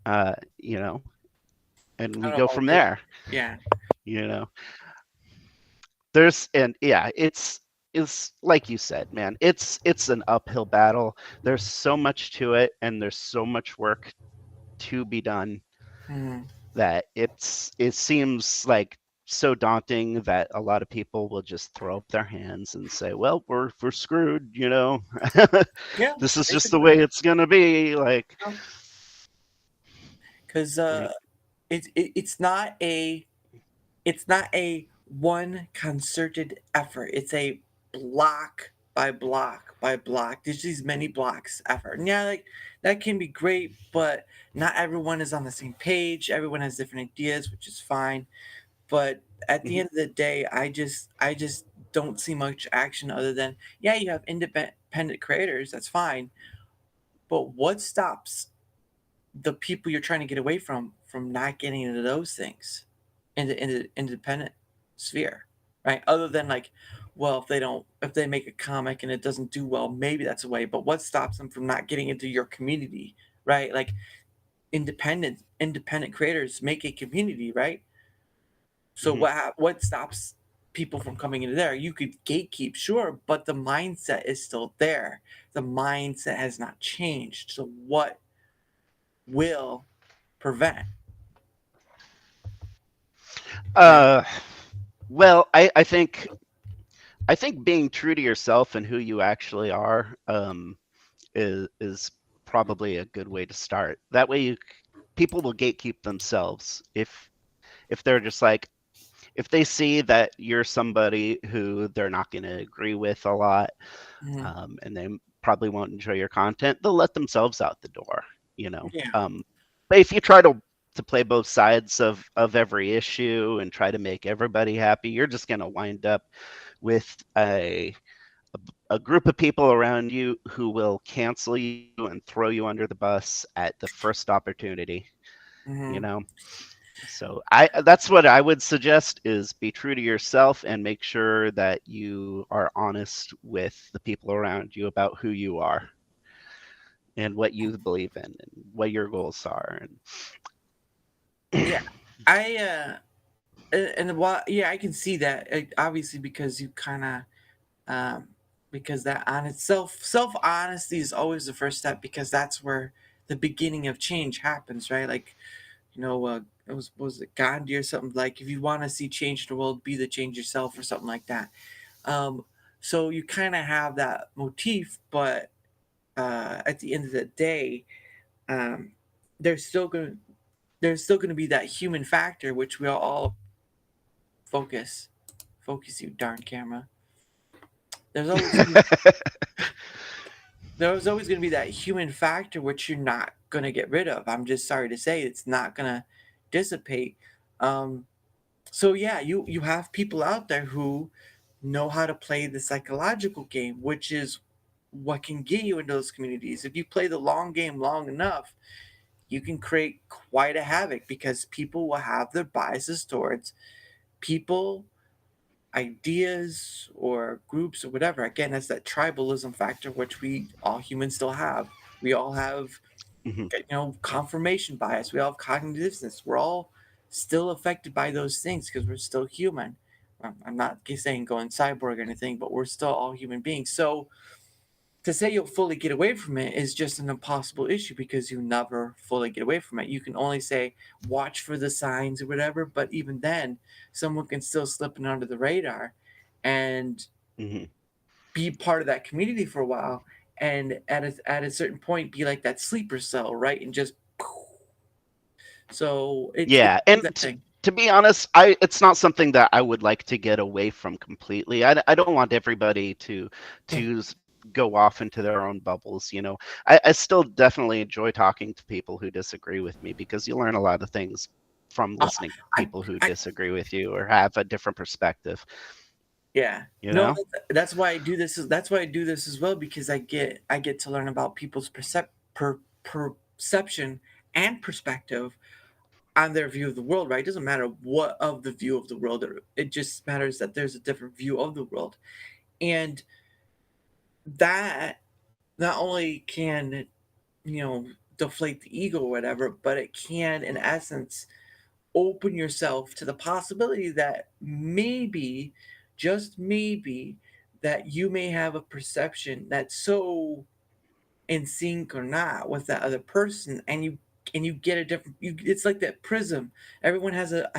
uh you know and I we don't know go about from this. there. Yeah. you know there's and yeah, it's like you said, man, it's an uphill battle. There's so much to it and there's so much work to be done Mhm. that it seems like so daunting that a lot of people will just throw up their hands and say, well, we're screwed. Yeah, This is just the basically. way it's gonna be, like. Because Yeah. it's not a one concerted effort. It's a block by block by block. There's these many blocks effort. And yeah, like that can be great, but not everyone is on the same page. Everyone has different ideas, which is fine. But at the Mhm. end of the day, I just don't see much action other than, yeah, you have independent creators, that's fine. But what stops the people you're trying to get away from not getting into those things in the independent sphere, right? Other than like, well, if they make a comic and it doesn't do well, maybe that's a way. But what stops them from not getting into your community, right? Like independent creators make a community, right? So Mhm. what stops people from coming into there? You could gatekeep, sure, but the mindset is still there. The mindset has not changed. So what will prevent? Right. uh well, I think being true to yourself and who you actually are, is probably a good way to start. That way, people will gatekeep themselves if they're just like, if they see that you're somebody who they're not going to agree with a lot, Mhm. and they probably won't enjoy your content, they'll let themselves out the door. You know, Yeah. but if you try to play both sides of every issue and try to make everybody happy, you're just going to wind up with a group of people around you who will cancel you and throw you under the bus at the first opportunity. You Hmm. know, so that's what I would suggest, is be true to yourself and make sure that you are honest with the people around you about who you are and what you believe in and what your goals are. And Yeah. I and while yeah, I can see that obviously because you kind of um because that honest self honesty is always the first step because that's where the beginning of change happens, right? Like it was it Gandhi or something, like if you want to see change in the world, be the change yourself or something like that. Um, so you kind of have that motif, but at the end of the day, um, there's still going to there's still going to be that human factor, which we all focus focus, you darn camera. There's always gonna, there's always going to be that human factor which you're not going to get rid of. I'm just sorry to say it's not going to dissipate. Um, so yeah, you have people out there who know how to play the psychological game, which is what can get you into those communities. If you play the long game long enough, you can create quite a havoc because people will have their biases towards people, ideas, or groups or whatever. Again, that's that tribalism factor, which we all humans still have. We all have, Hmm. confirmation bias. We all have cognitive dissonance. We're all still affected by those things because we're still human. I'm not saying going cyborg or anything, but we're still all human beings. So to say you'll fully get away from it is just an impossible issue because you never fully get away from it. You can only say watch for the signs or whatever, but even then, someone can still slip in under the radar and Hmm. be part of that community for a while, and at a certain point be like that sleeper cell, right? And just so it's Yeah, and that thing. to be honest, I it's not something that I would like to get away from completely. I don't want everybody Yeah. to go off into their own bubbles. I still definitely enjoy talking to people who disagree with me because you learn a lot of things from Uh, listening to I, people who I, disagree with you or have a different perspective. yeah. You No, know? that's why I do this. That's why I do this as well because I get to learn about people's perception and perspective on their view of the world. Right? It doesn't matter what of the view of the world. It just matters that there's a different view of the world, and that not only can deflate the ego or whatever, but it can, in essence, open yourself to the possibility that maybe, just maybe, that you may have a perception that's so in sync or not with that other person, and you get a different. It's like that prism. Everyone has a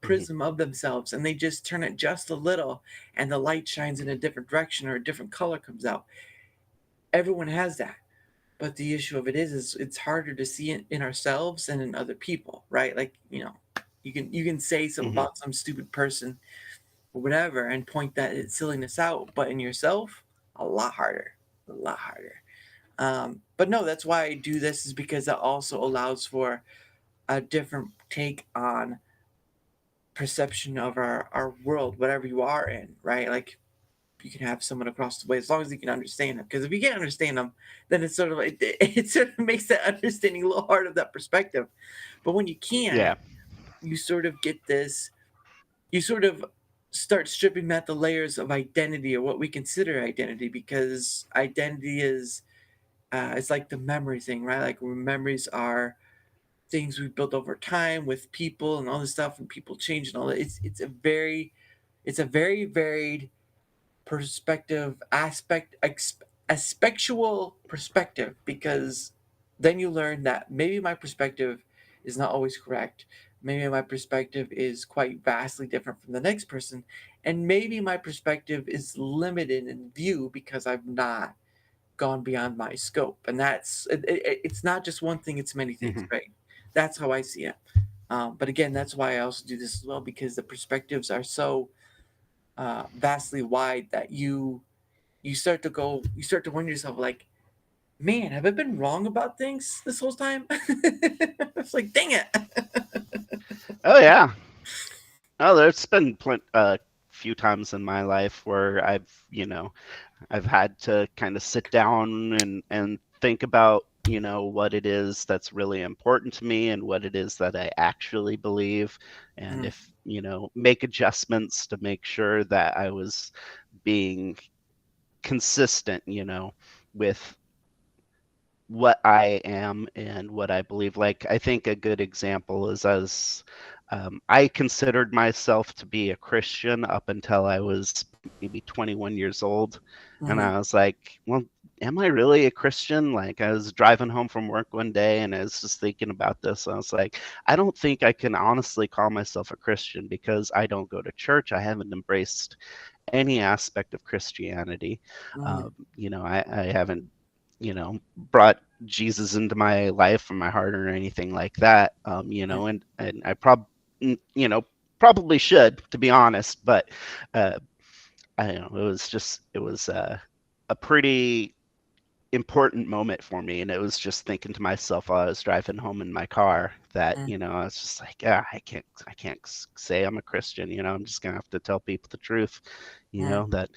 Hmm. prism of themselves, and they just turn it just a little, and the light shines in a different direction or a different color comes out. Everyone has that. But the issue of it is it's harder to see it in ourselves and in other people, right? Like, you can say something Hmm. about some stupid person or whatever and point that silliness out, but in yourself, a lot harder, a lot harder. But no, that's why I do this is because that also allows for a different take on perception of our world, whatever you are in, right? Like you can have someone across the way as long as you can understand them. Because if you can't understand them, then it's sort of like it sort of makes that understanding a little hard of that perspective. But when you can, Yeah. you sort of get this. You sort of start stripping back the layers of identity or what we consider identity, because identity is it's like the memory thing, right? Like memories are things we built over time with people and all this stuff, and people change and all that. It's a very varied perspective a spectual perspective, because then you learn that maybe my perspective is not always correct, maybe my perspective is quite vastly different from the next person, and maybe my perspective is limited in view because I've not gone beyond my scope. And it's not just one thing, it's many things, Hmm. right? That's how I see it. But again, that's why I also do this as well, because the perspectives are so vastly wide that you start to wonder yourself, like, man, have I been wrong about things this whole time? It's like, dang it. Oh yeah. Oh, there's been a few times in my life where I've had to kind of sit down and think about, what it is that's really important to me and what it is that I actually believe, and Mm, if, make adjustments to make sure that I was being consistent, with what I am and what I believe. Like, I think a good example is I considered myself to be a Christian up until I was maybe 21 years old. And mhm, I was like, well, am I really a Christian? Like, I was driving home from work one day and I was just thinking about this. I was like, I don't think I can honestly call myself a Christian because I don't go to church. I haven't embraced any aspect of Christianity. mhm, I haven't, brought Jesus into my life or my heart or anything like that. mm, And I probably should, to be honest, but uh, I don't know. It was a pretty important moment for me, and it was just thinking to myself while I was driving home in my car that mm, I was just like, yeah, I can't say I'm a Christian. I'm just gonna have to tell people the truth, mm. that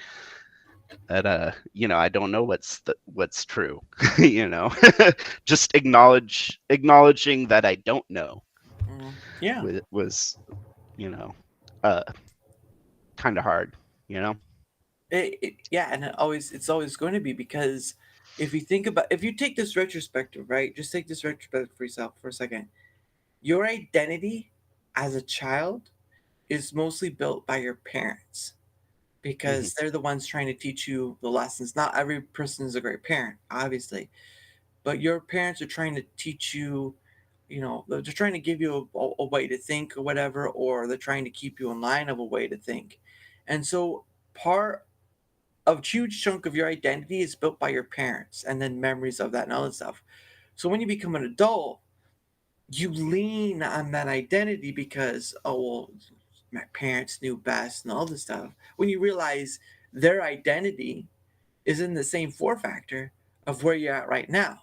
that I don't know what's true. you know, just acknowledging that I don't know Yeah. was you know uh kind of hard. You know. Yeah, and it's always going to be, because if you take this retrospective, right? Just take this retrospective for yourself for a second. Your identity as a child is mostly built by your parents, Hmm. because they're the ones trying to teach you the lessons. Not every person is a great parent, obviously, but your parents are trying to teach you. They're trying to give you a way to think or whatever, or they're trying to keep you in line of a way to think. And so part a huge chunk of your identity is built by your parents, and then memories of that and all that stuff. So when you become an adult, you lean on that identity because, oh, well, my parents knew best and all this stuff. When you realize their identity is in the same four factor of where you're at right now.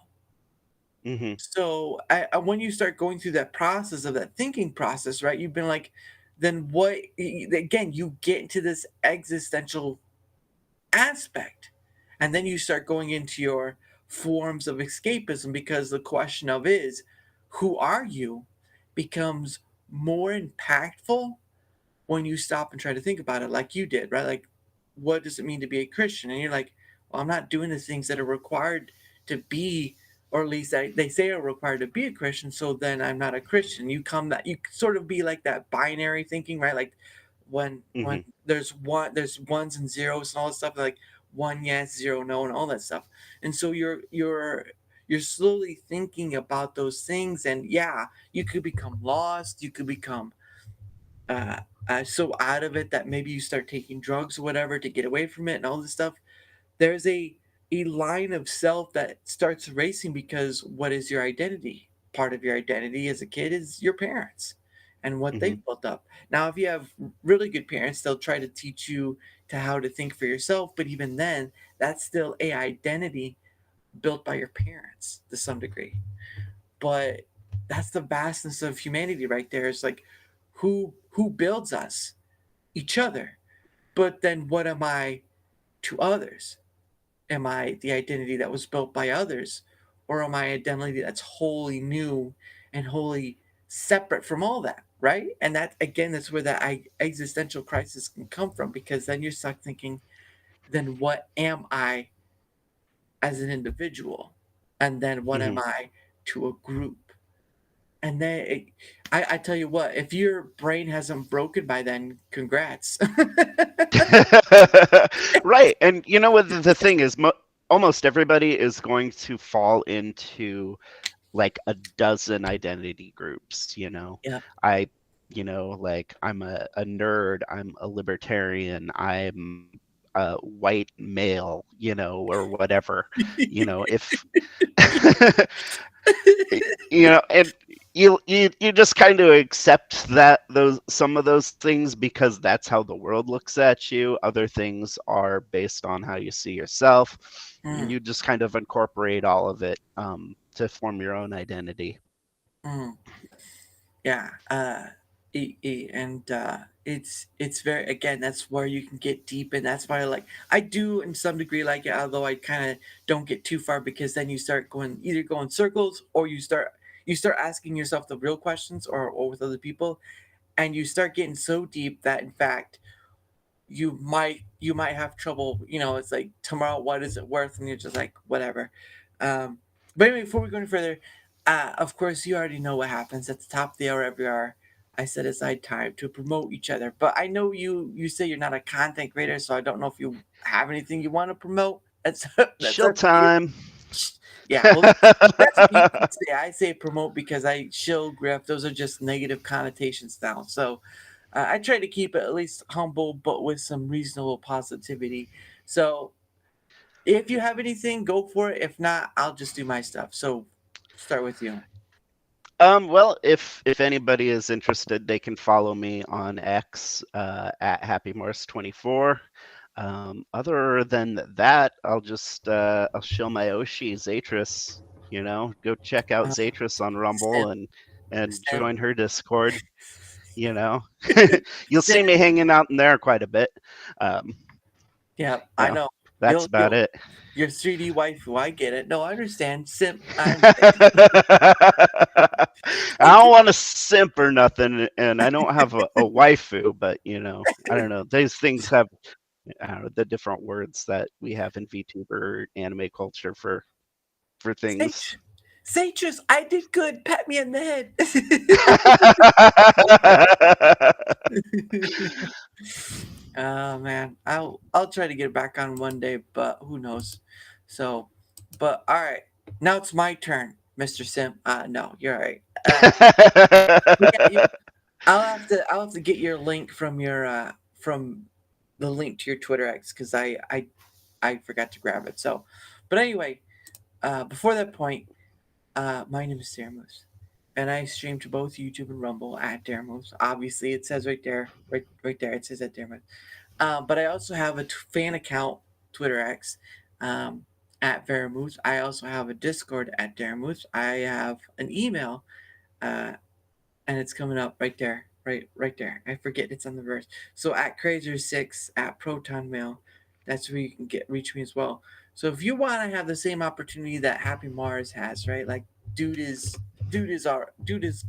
Hmm. So when you start going through that process of that thinking process, right, you've been like, then what? Again, you get into this existential aspect. And then you start going into your forms of escapism, because the question of is, who are you, becomes more impactful when you stop and try to think about it like you did, right? Like, what does it mean to be a Christian? And you're like, well, I'm not doing the things that are required to be, or at least they say are required to be a Christian. So then I'm not a Christian. You sort of be like that binary thinking, right? Like when Hmm. there's ones and zeros and all that stuff, like one yes, zero no, and all that stuff. And so you're slowly thinking about those things, and yeah, you could become lost. You could become uh, so out of it that maybe you start taking drugs or whatever to get away from it and all this stuff. There's a line of self that starts racing, because what is your identity? Part of your identity as a kid is your parents and what Hmm. they've built up. Now, if you have really good parents, they'll try to teach you to how to think for yourself, but even then, that's still a identity built by your parents to some degree. But that's the vastness of humanity right there. It's like, who builds us? Each other. But then what am I to others? Am I the identity that was built by others? Or am I an identity that's wholly new and wholly separate from all that? Right? And that, again, that's where that existential crisis can come from, because then you're stuck thinking, then what am I as an individual? And then what am Hmm. I to a group? And then I tell you what, if your brain hasn't broken by then, congrats. right. And you know what the thing is, almost everybody is going to fall into like a dozen identity groups. Yeah. I, like I'm a nerd, I'm a libertarian, I'm a white male, or whatever. If and you just kind of accept that those some of those things because that's how the world looks at you. Other things are based on how you see yourself, and Mm, you just kind of incorporate all of it to form your own identity. mm. Yeah, and it's very, again, that's where you can get deep, and that's why I do in some degree like it, although I kind of don't get too far, because then you start going circles, or you start asking yourself the real questions, or with other people, and you start getting so deep that, in fact, you might have trouble. It's like, tomorrow, what is it worth? And you're just like, whatever. um but anyway, before we go any further, of course, you already know what happens at the top of the hour every hour. I set aside time to promote each other, but I know you say you're not a content creator, so I don't know if you have anything you want to promote. That's Chill up to you. time. Yeah, well, that's what you say. I say promote because I shill grip. Those are just negative connotations now. So I try to keep it at least humble, but with some reasonable positivity. So if you have anything, go for it. If not, I'll just do my stuff. So start with you. Well, if anybody is interested, they can follow me on X at HappyMars 24. Other than that, I'll show my Oshi Zatris. Go check out Uh, Zatris on Sim, Rumble and Sim, join her Discord. You know, you'll see Sim. me hanging out in there quite a bit. Um, Yeah, you I know, know. That's about You'll it. your 3D waifu. I get it. No, I understand. Simp. I understand. I It's don't want to simp or nothing, and I don't have a waifu, but I don't know. These things have I don't know, the different words that we have in VTuber anime culture for things. Sage. Sages, I did good. Pat me on the head. Oh man, I'll try to get back on one day, but who knows? So, but all right, now it's my turn, Mister Sim. No, you're all right. But yeah, I'll have to get your link from your from the link to your Twitter X because I forgot to grab it. So, but anyway, before that point, my name is Daramus, and I stream to both YouTube and Rumble at Daramus. Obviously, it says right there, right there. It says at Daramus. But I also have a fan account, Twitter X, um, at Veramuth. I also have a Discord at Daramuth. I have an email, uh, and it's coming up right there, right there. I forget it's on the verse. So at Crazer6 at Proton Mail, that's where you can get reach me as well. So if you want to have the same opportunity that Happy Mars has, right? Like dude is dude is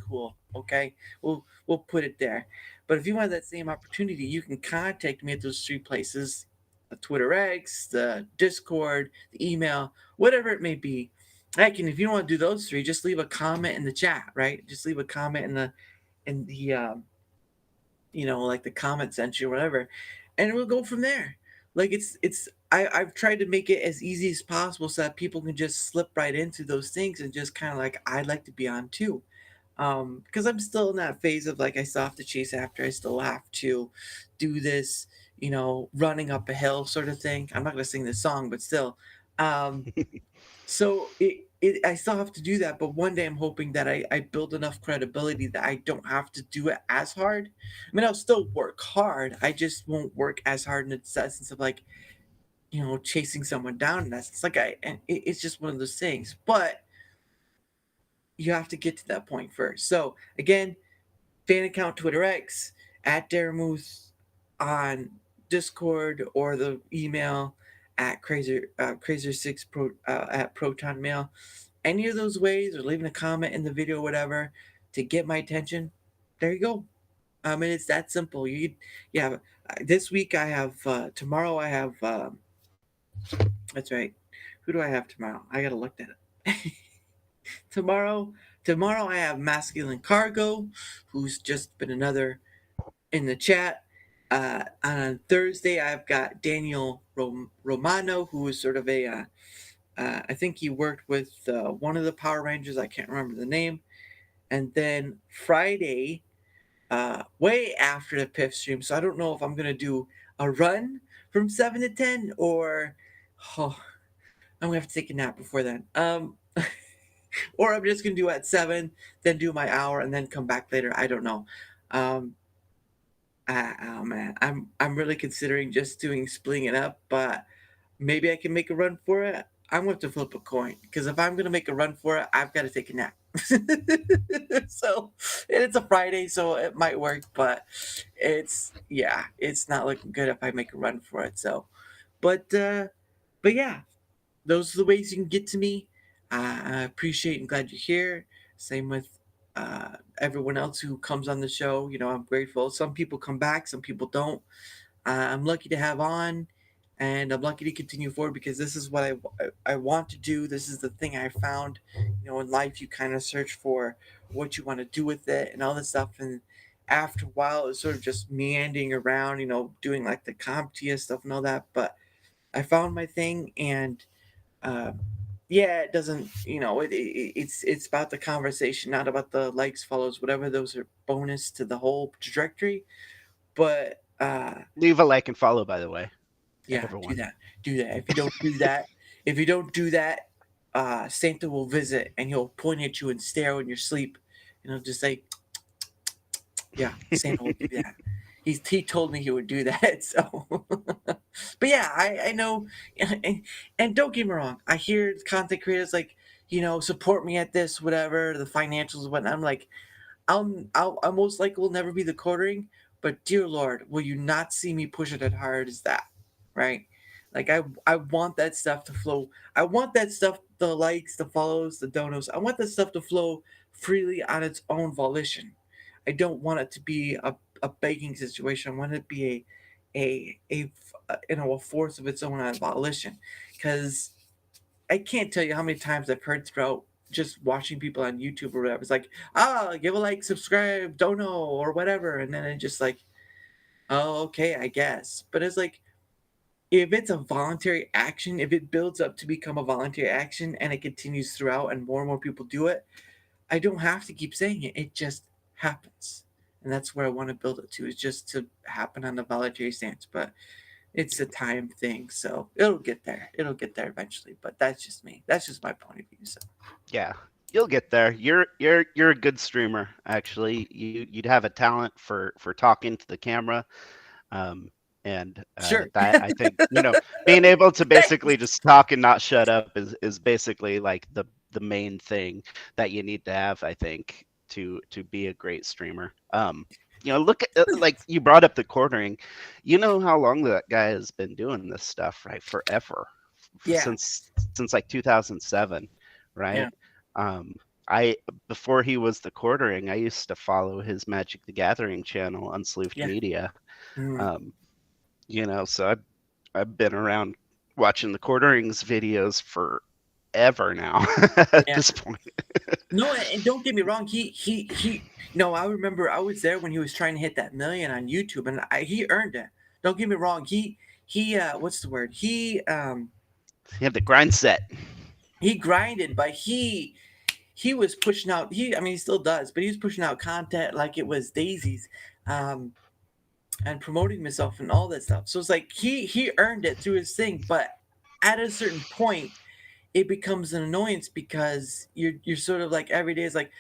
cool. Okay, we'll put it there. But if you want that same opportunity, you can contact me at those three places: the Twitter X, the Discord, the email, whatever it may be. Heck, and if you don't want to do those three, just leave a comment in the chat, right? Just leave a comment in the like the comment section or whatever, and we'll go from there. Like I've tried to make it as easy as possible so that people can just slip right into those things and just kind of like I'd like to be on too. Because I'm still in that phase of like I still have to chase after, I still have to do this, running up a hill sort of thing. I'm not gonna sing this song, but still. Um, so I still have to do that, but one day I'm hoping that I build enough credibility that I don't have to do it as hard. I mean, I'll still work hard. I just won't work as hard in the sense of like, chasing someone down. And that's it's like it's just one of those things. But you have to get to that point first. So again, fan account Twitter X at Daramuth on Discord or the email at Crazer6 at Proton Mail. Any of those ways, or leaving a comment in the video, or whatever, to get my attention. There you go. I mean, it's that simple. Yeah. This week I have tomorrow I have that's right. Who do I have tomorrow? I gotta look at it. tomorrow tomorrow I have Masculine Cargo, who's just been another in the chat. On Thursday, I've got Daniel Romano, who is sort of I think he worked with one of the Power Rangers. I can't remember the name. And then Friday, way after the PIF stream. So I don't know if I'm going to do a run from 7 to 10 or oh, I'm going to have to take a nap before then. Or I'm just going to do at 7, then do my hour, and then come back later. I don't know. Um, oh man, I'm really considering just doing splitting it up, but maybe I can make a run for it. I'm going to have to flip a coin because if I'm going to make a run for it, I've got to take a nap. So, and it's a Friday, so it might work, but it's not looking good if I make a run for it. So, but yeah, those are the ways you can get to me. I appreciate and glad you're here. Same with everyone else who comes on the show. I'm grateful. Some people come back, some people don't. I'm lucky to have on, and I'm lucky to continue forward because this is what I want to do. This is the thing I found. In life, you kind of search for what you want to do with it and all this stuff. And after a while, it's sort of just meandering around, doing like the CompTIA stuff and all that. But I found my thing, and uh, yeah, it doesn't. It's about the conversation, not about the likes, follows, whatever. Those are bonus to the whole trajectory. But Leave a like and follow, by the way, yeah, do everyone. that. Do that. If you don't do that, Santa will visit and he'll point at you and stare when you're asleep, and he'll just say, "Yeah, Santa will do that." He told me he would do that. So, but yeah, I know, and don't get me wrong. I hear content creators like support me at this, whatever the financials and whatnot. I'm like, I most likely will never be the quartering, but dear Lord, will you not see me push it as hard as that, right? Like I want that stuff to flow. I want that stuff, the likes, the follows, the donos. I want that stuff to flow freely on its own volition. I don't want it to be a begging situation. I want it to be a force of its own on volition. Because I can't tell you how many times I've heard throughout just watching people on YouTube or whatever. It's like, give a like, subscribe, dono, or whatever. And then it's just like, oh, okay, I guess. But it's like, if it's a voluntary action, if it builds up to become a voluntary action and it continues throughout and more people do it, I don't have to keep saying it. It just happens. And that's where I want to build it to, is just to happen on the voluntary stance. But it's a time thing, so it'll get there. It'll get there eventually. But that's just me. That's just my point of view. So Yeah, you'll get there. You're a good streamer, actually. You'd have a talent for talking to the camera. And sure. that, I think, being able to basically just talk and not shut up is basically like the main thing that you need to have, I think, to be a great streamer. Look at, like, you brought up the quartering. You know how long that guy has been doing this stuff, right? Forever. Yeah. Since like 2007, right? Yeah. I Before he was the quartering, I used to follow his Magic the Gathering channel, Unsleeved Yeah. Media. Mm. So I've been around watching the quarterings videos forever now at Yeah. this point. No, and don't get me wrong. He. No, I remember I was there when he was trying to hit that million on YouTube, and he earned it. Don't get me wrong. He what's the word? He had the grind set. He grinded, but he was pushing out. I mean, he still does, but he was pushing out content like it was daisies. And promoting himself and all that stuff. So it's like he earned it through his thing, but at a certain point, it becomes an annoyance because you're sort of like every day is like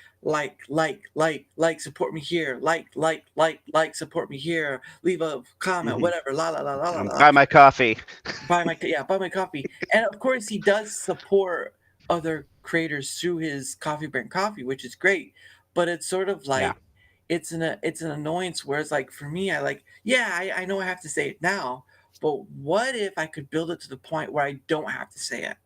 support me here, like support me here, leave a comment, whatever, la la la la la la. Buy my coffee. Buy my coffee, and of course he does support other creators through his coffee brand coffee, which is great, but it's sort of Yeah. like it's an annoyance where it's like for me I know I have to say it now, but what if I could build it to the point where I don't have to say it,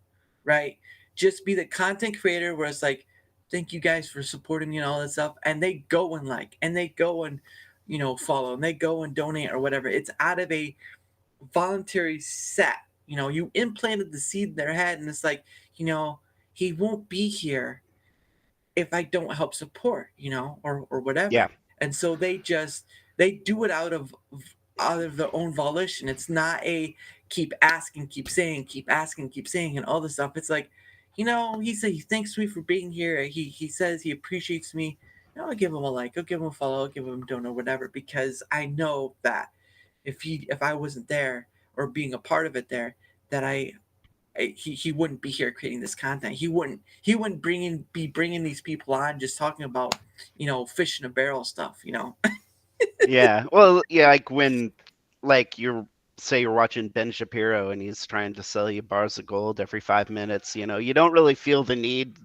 right? Just be the content creator where it's like, thank you guys for supporting me and all that stuff, and they go and like and they go and follow and they go and donate or whatever. It's out of a voluntary set. You implanted the seed in their head, and it's like, he won't be here if I don't help support, or whatever. Yeah. And so they do it out of their own volition. It's not a keep asking, keep asking, keep saying, and all this stuff. It's like, he said he thanks me for being here. He says he appreciates me. I'll give him a like, I'll give him a follow, I'll give him a donor, whatever, because I know that if I wasn't there or being a part of it there, that he wouldn't be here creating this content. He wouldn't be bringing these people on just talking about fish in a barrel stuff. Yeah. Well, yeah, like when, like, you're watching Ben Shapiro and he's trying to sell you bars of gold every 5 minutes, you don't really feel the need,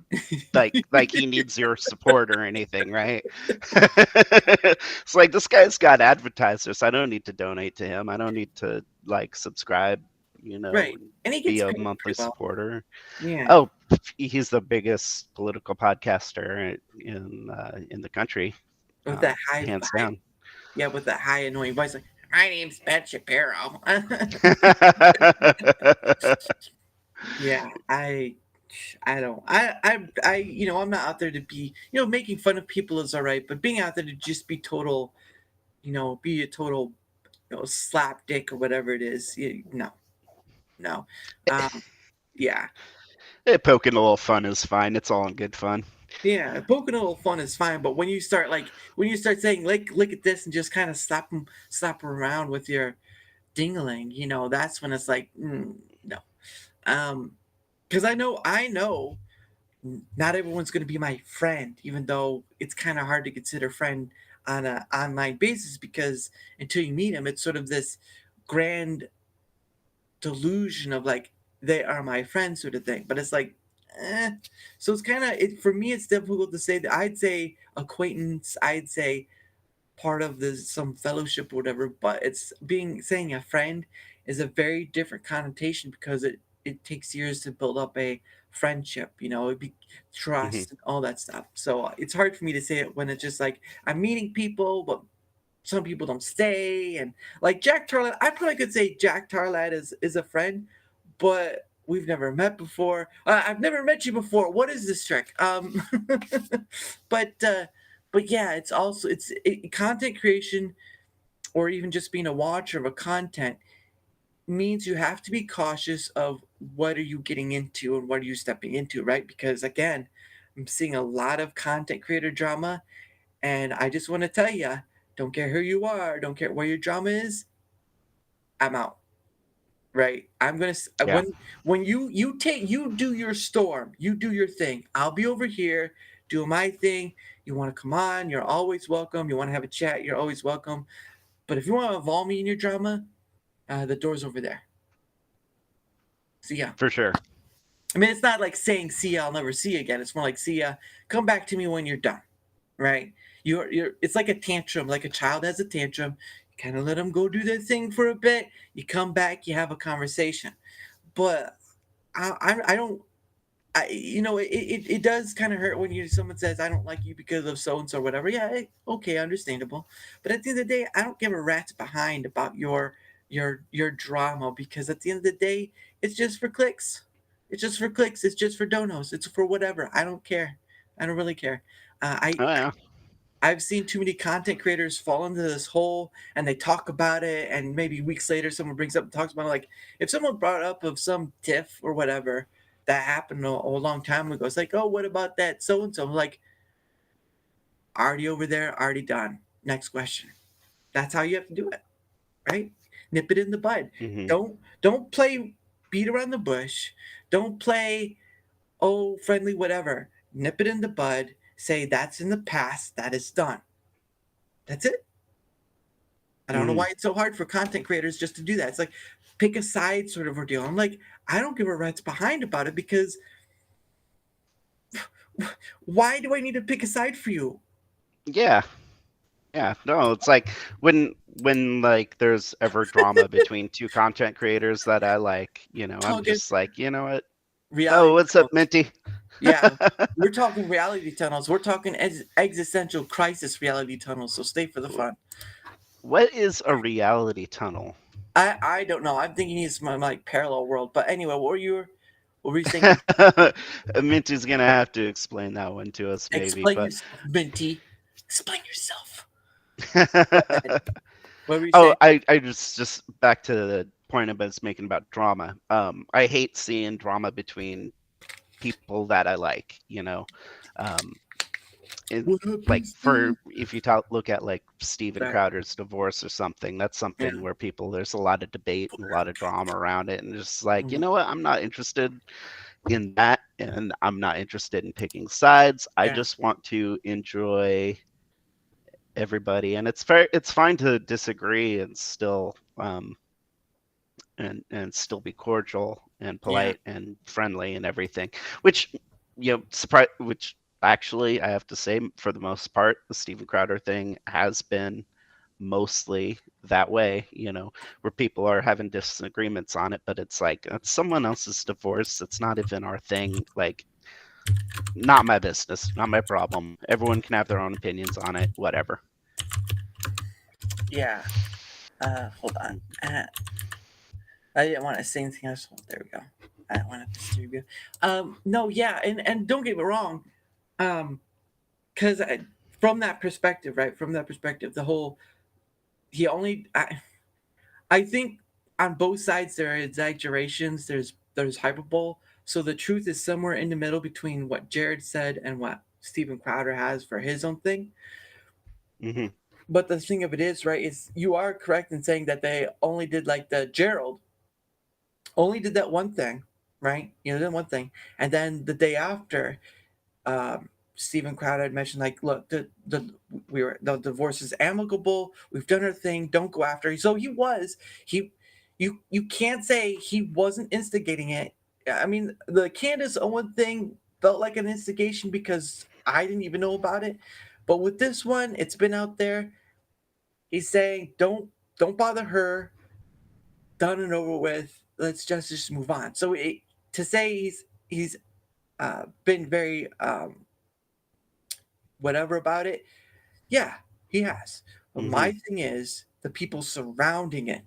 like he needs your support or anything, right? It's like, this guy's got advertisers. I don't need to donate to him. I don't need to like subscribe, Right, and he be gets a paid monthly pretty well. supporter. Yeah, Oh, he's the biggest political podcaster in the country, with that hands down. yeah, with that high annoying voice, like, my name's Ben Shapiro. Yeah, I don't I'm not out there to be making fun of people is all right, but being out there to just be total be a total slap dick or whatever it is, no. Yeah. Poking a little fun is fine. It's all in good fun. Yeah, poking a little fun is fine, but when you start saying like, look at this, and just kind of slap 'em around with your dingling, that's when it's like, no. Because I know not everyone's going to be my friend, even though it's kind of hard to consider friend on an online basis, because until you meet them, it's sort of this grand delusion of like they are my friend sort of thing. But it's like, so it's kind of for me. It's difficult to say that. I'd say acquaintance. I'd say part of some fellowship or whatever. But it's saying a friend. is a very different connotation because it takes years to build up a friendship, it'd be Hmm. trust and all that stuff. So it's hard for me to say it when it's just like I'm meeting people, but some people don't stay. And like Jack Tarlat, I probably could say Jack Tarlat is a friend, but we've never met before. I've never met you before. What is this trick? But uh, but yeah, it's also content creation or even just being a watcher of a content means you have to be cautious of what are you getting into and what are you stepping into, right? Because again, I'm seeing a lot of content creator drama, and I just want to tell you, don't care who you are, don't care where your drama is, I'm out. Right? I'm gonna Yeah, when you do your storm, you do your thing. I'll be over here doing my thing. You want to come on, you're always welcome. You want to have a chat, you're always welcome. But if you want to involve me in your drama, the door's over there. See ya. for sure. I mean, it's not like saying see ya, I'll never see you again. It's more like see ya, come back to me when you're done. Right? You're it's like a tantrum, like a child has a tantrum. You kind of let them go do their thing for a bit. You come back, you have a conversation. But I don't it does kind of hurt when someone says I don't like you because of so and so whatever. Yeah, okay, understandable. But at the end of the day, I don't give a rat's behind about your drama, because at the end of the day, it's just for clicks. It's just for clicks. It's just for donos. It's for whatever. I don't care. I don't really care. Oh yeah, I've seen too many content creators fall into this hole and they talk about it, and maybe weeks later someone brings up and talks about it. Like if someone brought up of some tiff or whatever that happened a long time ago, it's like, oh, what about that so and so? I'm like, already over there, already done. Next question. That's how you have to do it, right? Nip it in the bud. hmm Don't play beat around the bush. Don't play friendly whatever. Nip it in the bud. Say that's in the past. That is done. That's it. I don't know hmm why it's so hard for content creators just to do that. It's like pick a side sort of ordeal. I'm like, I don't give a rat's behind about it, because why do I need to pick a side for you? yeah, yeah. No, it's like when like there's ever drama between two content creators that I like, I'm Talking just like, you know what? Oh, reality what's up, tunnels. Minty? Yeah, we're talking reality tunnels. We're talking existential crisis reality tunnels. So stay for the fun. What is a reality tunnel? I don't know. I'm thinking it's my like parallel world. But anyway, what were you saying? Minty's gonna have to explain that one to us, maybe. Explain But yourself, Minty. Explain yourself. oh, What were you saying? I just back to the point I was making about drama. I hate seeing drama between people that I like. Um, it, What like happens for to if you look at like Steven that? Crowder's divorce or something, that's Yeah. something where there's a lot of debate and a lot of drama around it, and just like, you Mhm. know what, I'm not interested in that, and I'm not interested in picking sides. I Yeah. just want to enjoy everybody, and it's fine to disagree and still still be cordial and Yeah. polite and friendly and everything, which surprise which actually I have to say, for the most part, the Steven Crowder thing has been mostly that way, where people are having disagreements on it, but it's like it's someone else's divorce. It's not even our thing. Like, not my business, not my problem. Everyone can have their own opinions on it, whatever. Yeah. Hold on. I didn't want to say anything else. There we go. I don't want to disturb you. No, yeah, and don't get me wrong. Because from that perspective, right? From that perspective, the whole he only I think on both sides there are exaggerations. There's hyperbole. So the truth is somewhere in the middle between what Jared said and what Steven Crowder has for his own thing. Hmm. But the thing of it is, right, is you are correct in saying that they only did like the Gerald only did that one thing, right? Did one thing, and then the day after, Stephen Crowder had mentioned like, look, the divorce is amicable. We've done our thing. Don't go after. So he, you can't say he wasn't instigating it. I mean, the Candace Owen thing felt like an instigation because I didn't even know about it, but with this one, it's been out there. He's saying don't bother her. done and over with. Let's just move on. So to say he's been very whatever about it, yeah, he has. But Hmm. my thing is the people surrounding it,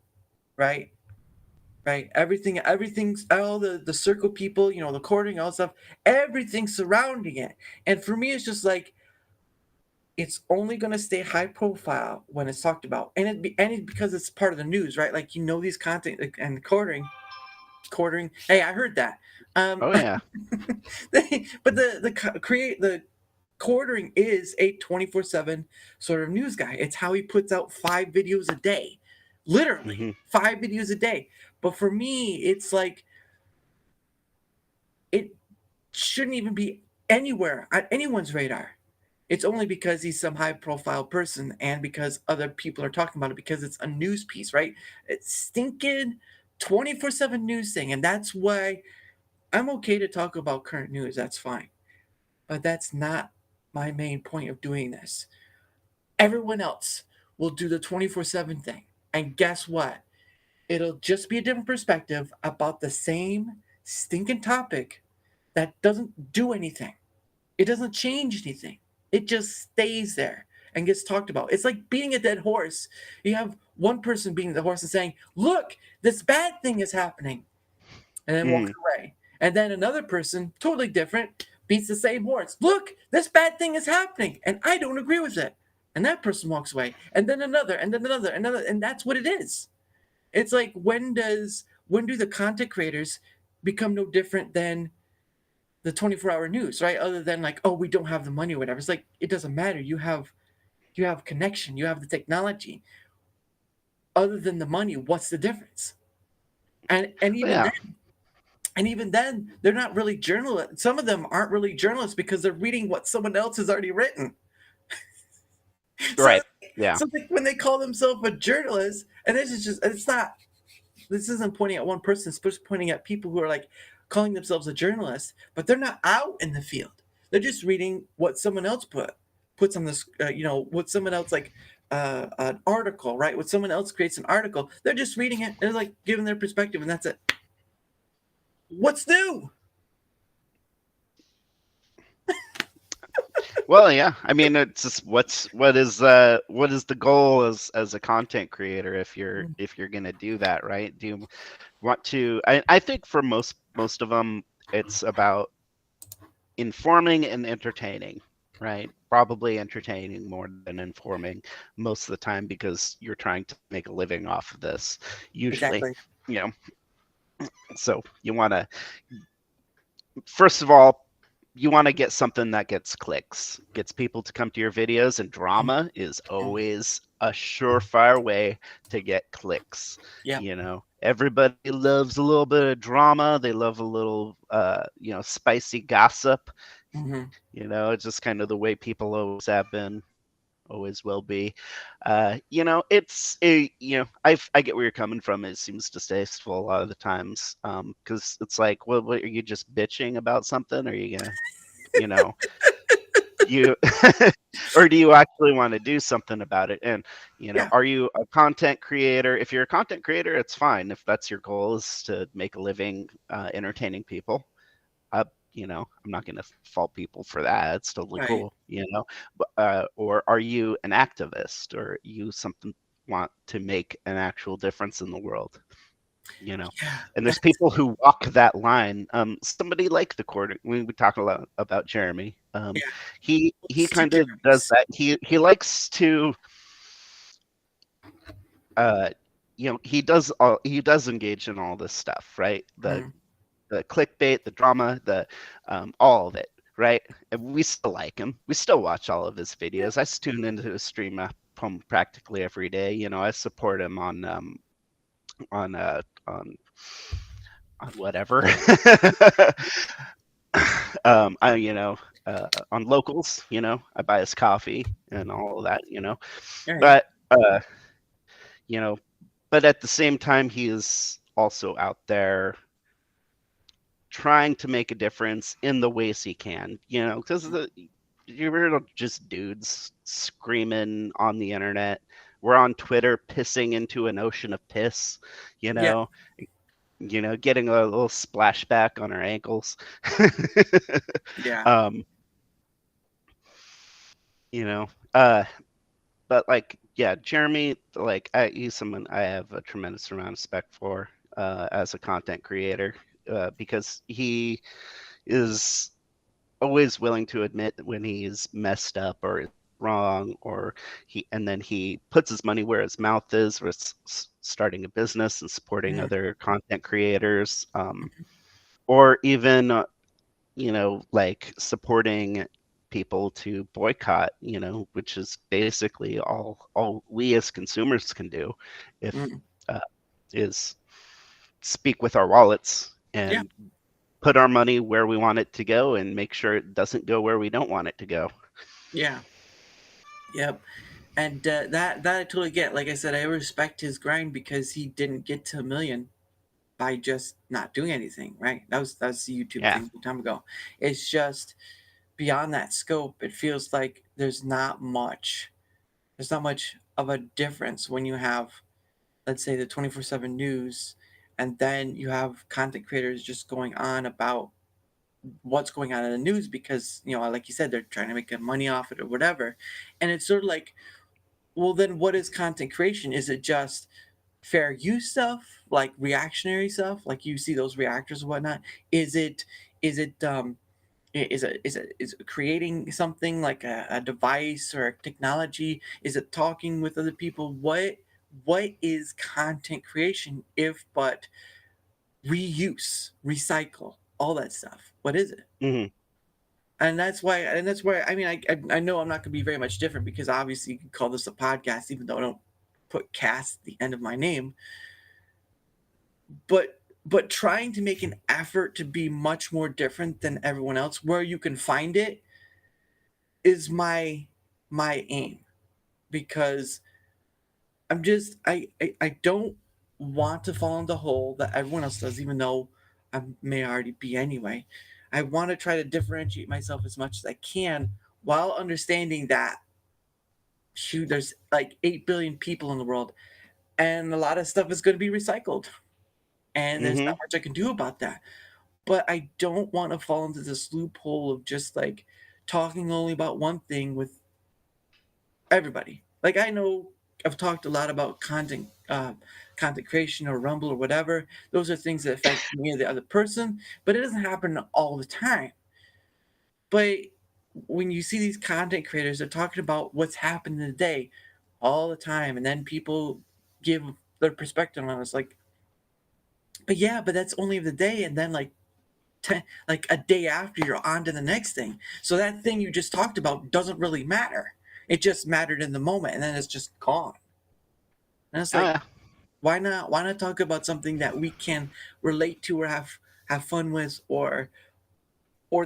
right? Right? Everything's all the circle people, the courting, all that stuff, everything surrounding it. And for me, it's just like it's only going to stay high profile when it's talked about, and it because it's part of the news, right? Like these content and quartering. Hey, I heard that. Oh yeah. But the quartering is a 24/7 sort of news guy. It's how he puts out 5 videos a day, literally Hmm. 5 videos a day. But for me, it's like it shouldn't even be anywhere on anyone's radar. It's only because he's some high profile person and because other people are talking about it because it's a news piece, right? It's stinking 24/7 news thing. And that's why I'm okay to talk about current news. That's fine. But that's not my main point of doing this. Everyone else will do the 24/7 thing. And guess what? It'll just be a different perspective about the same stinking topic that doesn't do anything. It doesn't change anything. It just stays there and gets talked about. It's like beating a dead horse. You have one person beating the horse and saying, "Look, this bad thing is happening," and then walks Mm. away. And then another person, totally different, beats the same horse. "Look, this bad thing is happening, and I don't agree with it." And that person walks away. And then another, and then another, and that's what it is. It's like when do the content creators become no different than the 24-hour news, right? Other than like, oh, we don't have the money or whatever. It's like it doesn't matter. You have connection, you have the technology. Other than the money, what's the difference? And Oh, even yeah. then, they're not really journalists. Some of them aren't really journalists because they're reading what someone else has already written. So Right. Yeah. so like when they call themselves a journalist, and this is just it's not this isn't pointing at one person, it's just pointing at people who are like calling themselves a journalist, but they're not out in the field. They're just reading what someone else puts on this, what someone else like an article, right? What someone else creates an article, they're just reading it. They're like giving their perspective, and that's it. What's new? Well, yeah. I mean, it's just what is the goal as a content creator if you're gonna do that, right? Do you want to? I think for most of them, it's about informing and entertaining, right? Probably entertaining more than informing most of the time because you're trying to make a living off of this, usually, Exactly. you know. So you want to, first of all, you want to get something that gets clicks, gets people to come to your videos, and drama is always a surefire way to get clicks. Yeah. Everybody loves a little bit of drama. They love a little, spicy gossip. Hmm. It's just kind of the way people always have been, always will be. I get where you're coming from. It seems distasteful a lot of the times, because it's like, well, what, are you just bitching about something? Or are you gonna, you know, you, or do you actually want to do something about it? And Yeah. are you a content creator? If you're a content creator, it's fine. If that's your goal, is to make a living entertaining people. I'm not going to fault people for that. It's totally Right. cool, or are you an activist, or you something want to make an actual difference in the world? Yeah. And there's people who walk that line. Somebody like the quarter. We talk a lot about Jeremy. Yeah. He It's two kind of does Jeremys. that. He likes to, uh, he does engage in all this stuff, right? Mhm. The clickbait, the drama, the all of it, right? And we still like him. We still watch all of his Yeah. videos. I tune into his stream home practically every day. I support him on uh on on whatever. On locals, I buy his coffee and all of that, All right. but you know, but at the same time, he is also out there trying to make a difference in the ways he can, because you're just dudes screaming on the internet, we're on Twitter pissing into an ocean of piss, you Yeah. know, getting a little splashback on our ankles. Yeah. um, you know, uh, but like, yeah, Jeremy, like, he's someone I have a tremendous amount of respect for as a content creator because he is always willing to admit when he's messed up or is wrong, or and then he puts his money where his mouth is with starting a business and supporting Mhm. other content creators, or even like supporting people to boycott, which is basically all we as consumers can do, if Mhm. uh, is speak with our wallets Yeah. and put our money where we want it to go and make sure it doesn't go where we don't want it to go. Yeah. Yep. And that I totally get. Like I said, I respect his grind because he didn't get to a million by just not doing anything. Right. That was the YouTube Yeah. thing a long time ago. It's just beyond that scope. It feels like there's not much. There's not much of a difference when you have, let's say, the 24/7 news, and then you have content creators just going on about what's going on in the news because like you said, they're trying to make money off it or whatever. And it's sort of like, well, then what is content creation? Is it just fair use stuff, like reactionary stuff, like you see those reactors and whatnot? Is it creating something like a device or a technology? Is it talking with other people? What is content creation if but reuse, recycle, all that stuff? What is it? Hmm. And that's why I mean I know I'm not going to be very much different because obviously you can call this a podcast even though I don't put cast at the end of my name, but trying to make an effort to be much more different than everyone else where you can find it is my aim, because I don't want to fall in the hole that everyone else does, even though I may already be anyway. I want to try to differentiate myself as much as I can while understanding that, shoot, there's like 8 billion people in the world and a lot of stuff is going to be recycled, and there's Hmm. not much I can do about that. But I don't want to fall into this loophole of just like talking only about one thing with everybody. Like I know I've talked a lot about content creation or Rumble or whatever. Those are things that affect me or the other person, but it doesn't happen all the time. But when you see these content creators, they're talking about what's happened in the day all the time, and then people give their perspective on it. It's like, but yeah, but that's only of the day, and then like a day after, you're on to the next thing. So that thing you just talked about doesn't really matter. It just mattered in the moment, and then it's just gone. And it's Oh like, yeah. why not talk about something that we can relate to or have fun with, or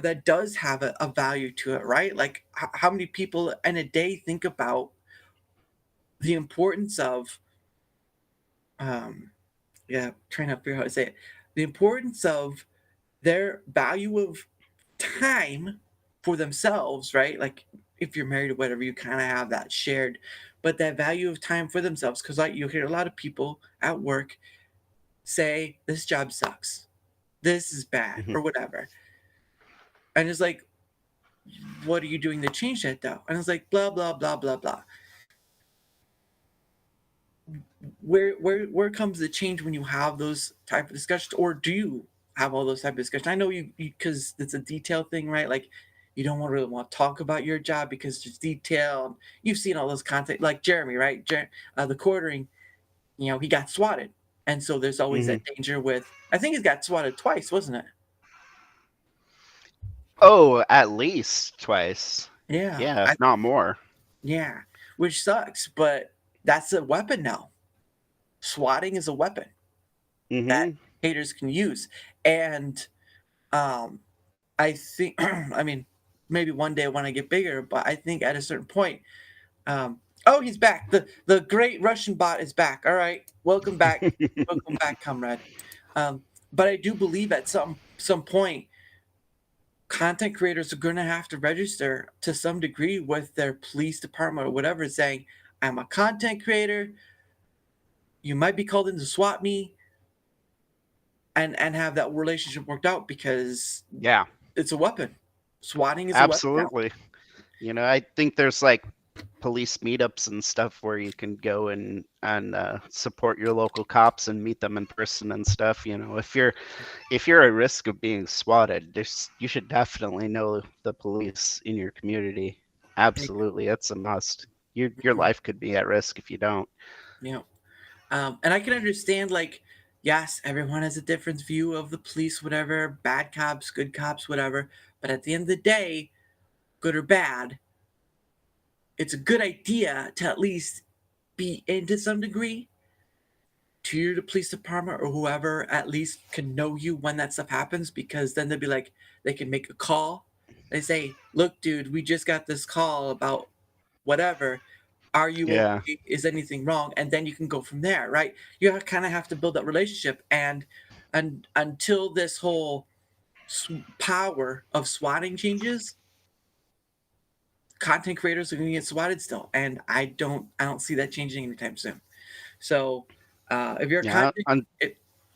that does have a value to it, right? Like how many people in a day think about the importance of yeah, trying to figure out how to say it, the importance of their value of time for themselves, right? Like if you're married or whatever, you kind of have that shared, but that value of time for themselves, because like you hear a lot of people at work say this job sucks, this is bad, Hmm. or whatever, and it's like, what are you doing to change that though? And it's like blah blah blah blah blah. Where comes the change when you have those type of discussions, or do you have all those type of discussions? I know you because it's a detail thing, right? Like you don't really want to talk about your job because it's detail. You've seen all those content, like Jeremy, right? The quartering, he got swatted, and so there's always Hmm. that danger with. I think he got swatted twice, wasn't it? Oh, at least twice. Yeah, Yeah, if not more. yeah, which sucks, but that's a weapon now. Swatting is a weapon that Hmm. haters can use, and um, I think, I mean, maybe one day when I get bigger, but I think at a certain point, oh, he's back. The great Russian bot is back. All right, welcome back, comrade. But I do believe at some point, content creators are going to have to register to some degree with their police department or whatever, saying, I'm a content creator. You might be called in to swat me and have that relationship worked out because Yeah, it's a weapon. Swatting is a weapon now. absolutely. I think there's like police meetups and stuff where you can go and support your local cops and meet them in person and stuff. If you're at risk of being swatted, you should definitely know the police in your community. Absolutely, it's a must. Your Mhm. life could be at risk if you don't. Yeah. And I can understand, like, yes, everyone has a different view of the police, whatever, bad cops, good cops, whatever. But at the end of the day, good or bad, it's a good idea to at least be in to some degree to the police department or whoever at least can know you when that stuff happens because then they'll be like, they can make a call. They say, look, dude, we just got this call about whatever. Are you Yeah, okay? Is anything wrong? And then you can go from there, right? You kind of have to build that relationship. And until this whole power of swatting changes, content creators are going to get swatted still. And I don't see that changing anytime soon. So if you're a yeah. content,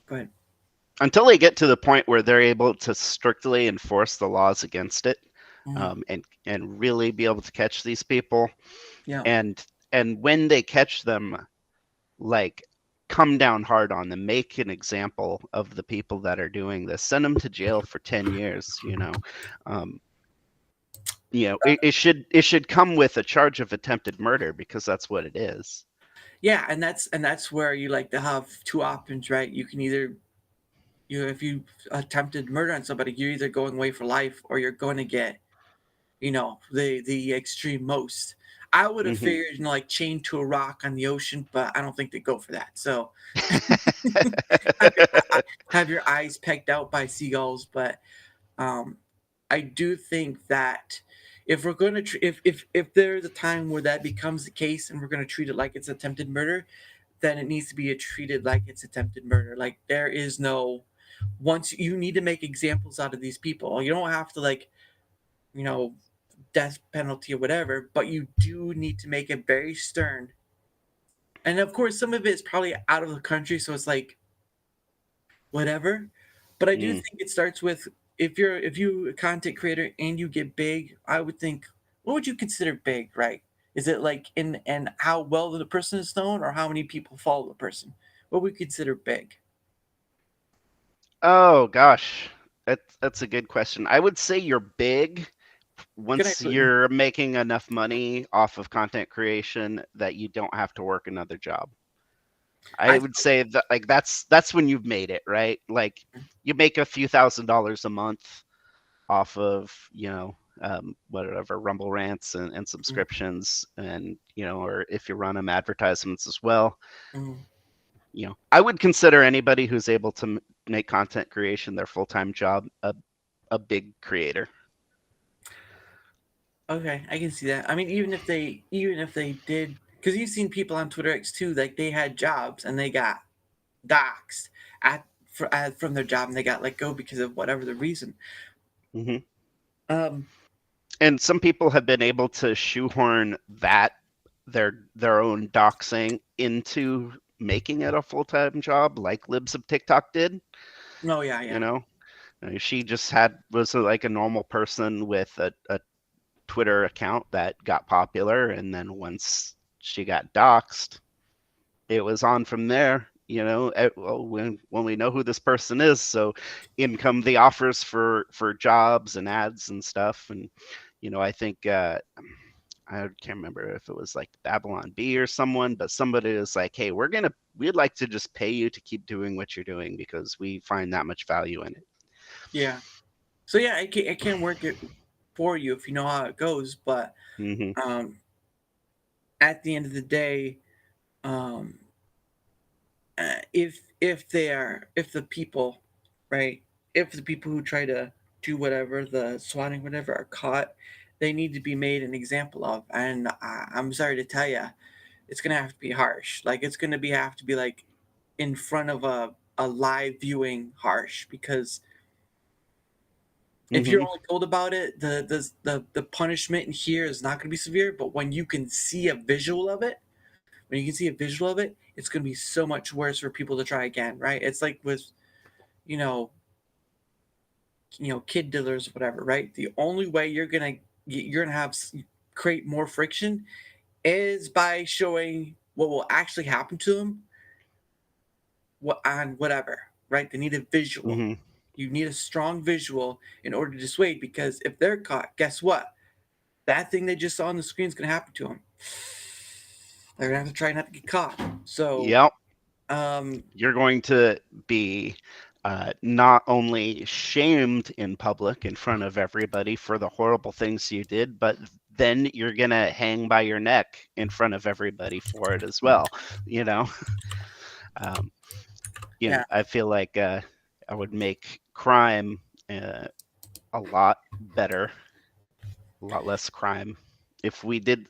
go ahead. Until they get to the point where they're able to strictly enforce the laws against it, Mhm. and really be able to catch these people, Yeah. and when they catch them, like come down hard on them, make an example of the people that are doing this, send them to jail for 10 years. um, it should come with a charge of attempted murder because that's what it is. Yeah, and that's where you like to have two options, right? You can either if you attempted murder on somebody, you're either going away for life or you're going to get the extreme most. I would have Hmm. figured like chained to a rock on the ocean, but I don't think they go for that. So have your, have your eyes pecked out by seagulls. But um, I do think that if we're going to if there's a time where that becomes the case and we're going to treat it like it's attempted murder, then it needs to be treated like it's attempted murder. Like there is no once you need to make examples out of these people. You don't have to like you know death penalty or whatever, but you do need to make it very stern. And of course, some of it is probably out of the country, so it's like whatever. But I do Mm. think it starts with if you a content creator and you get big, I would think what would you consider big, right? Is it like in and how well the person is known or how many people follow the person? What would we consider big? Oh gosh, that's a good question. I would say you're big Good once idea. you're making enough money off of content creation that you don't have to work another job. I I would say that like that's when you've made it, right? Like you make a few $1,000s a month off of, whatever Rumble rants and mm, subscriptions, and or if you run them advertisements as well. mm. I would consider anybody who's able to make content creation their full-time job a big creator. Okay, I can see that. I mean, even if they did, because you've seen people on Twitter X too, like they had jobs and they got doxxed from their job and they got let go because of whatever the reason. Hmm. Um, And some people have been able to shoehorn that their own doxing into making it a full-time job, like Libs of TikTok did. no, yeah, You yeah, know, she just was like a normal person with a Twitter account that got popular, and then once she got doxxed, it was on from there. Well, when we know who this person is, so in come the offers for jobs and ads and stuff. And I think I can't remember if it was like Babylon B or someone, but somebody was like, "Hey, we'd like to just pay you to keep doing what you're doing because we find that much value in it." yeah. So yeah, it can work it for you if you know how it goes. But Hmm. um, at the end of the day, um, if the people, right, if the people who try to do whatever the swatting whatever are caught, they need to be made an example of. And I'm sorry to tell you, it's gonna have to be harsh. Like it's gonna be have to be like in front of a live viewing harsh because if you're Hmm. only told about it, the punishment in here is not going to be severe. But when you can see a visual of it, when you can see a visual of it, it's going to be so much worse for people to try again, right? It's like with, you know, kid dealers or whatever, right? The only way you're gonna have create more friction is by showing what will actually happen to them, what on whatever, right? They need a visual. Hmm. You need a strong visual in order to dissuade, because if they're caught, guess what? That thing they just saw on the screen is going to happen to them. They're going to have to try not to get caught. So, Yep. um, You're going to be not only shamed in public in front of everybody for the horrible things you did, but then you're going to hang by your neck in front of everybody for it as well. You know, um, yeah, I feel like I would make crime uh, a lot better, a lot less crime if we did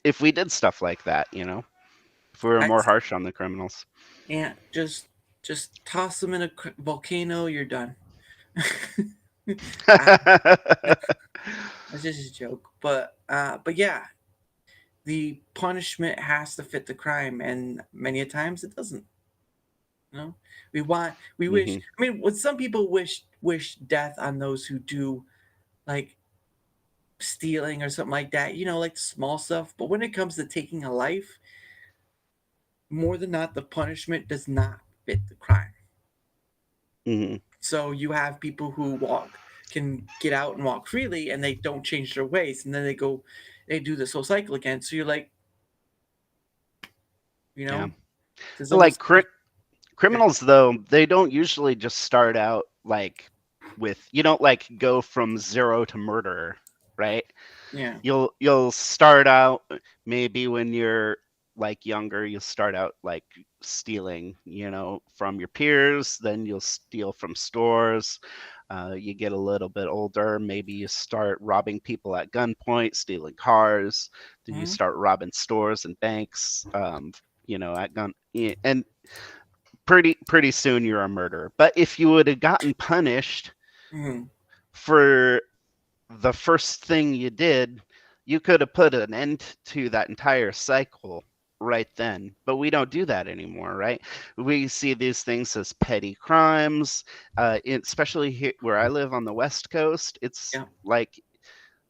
stuff like that. If we were I'd, more harsh on the criminals. yeah, just toss them in a volcano. You're done. I, that's just a joke, but yeah, the punishment has to fit the crime, and many a times it doesn't. You know, we wish. Hmm. I mean, what some people wish death on those who do like stealing or something like that. Like the small stuff. But when it comes to taking a life, more than not, the punishment does not fit the crime. Hmm. So you have people who can get out and walk freely, and they don't change their ways, and then they do this whole cycle again. So you're like, you Yeah. know, there's Like almost okay. criminals, though, they don't usually just start out like you don't like go from zero to murderer, right? Yeah. You'll start out maybe when you're like younger, you'll start out like stealing, from your peers, then you'll steal from stores. You get a little bit older, maybe you start robbing people at gunpoint, stealing cars, then you Mm-hmm. start robbing stores and banks, at gun, and pretty soon you're a murderer. But if you would have gotten punished Mm-hmm. for the first thing you did, you could have put an end to that entire cycle right then. But we don't do that anymore, right? We see these things as petty crimes, especially here where I live on the West Coast. It's Yeah. like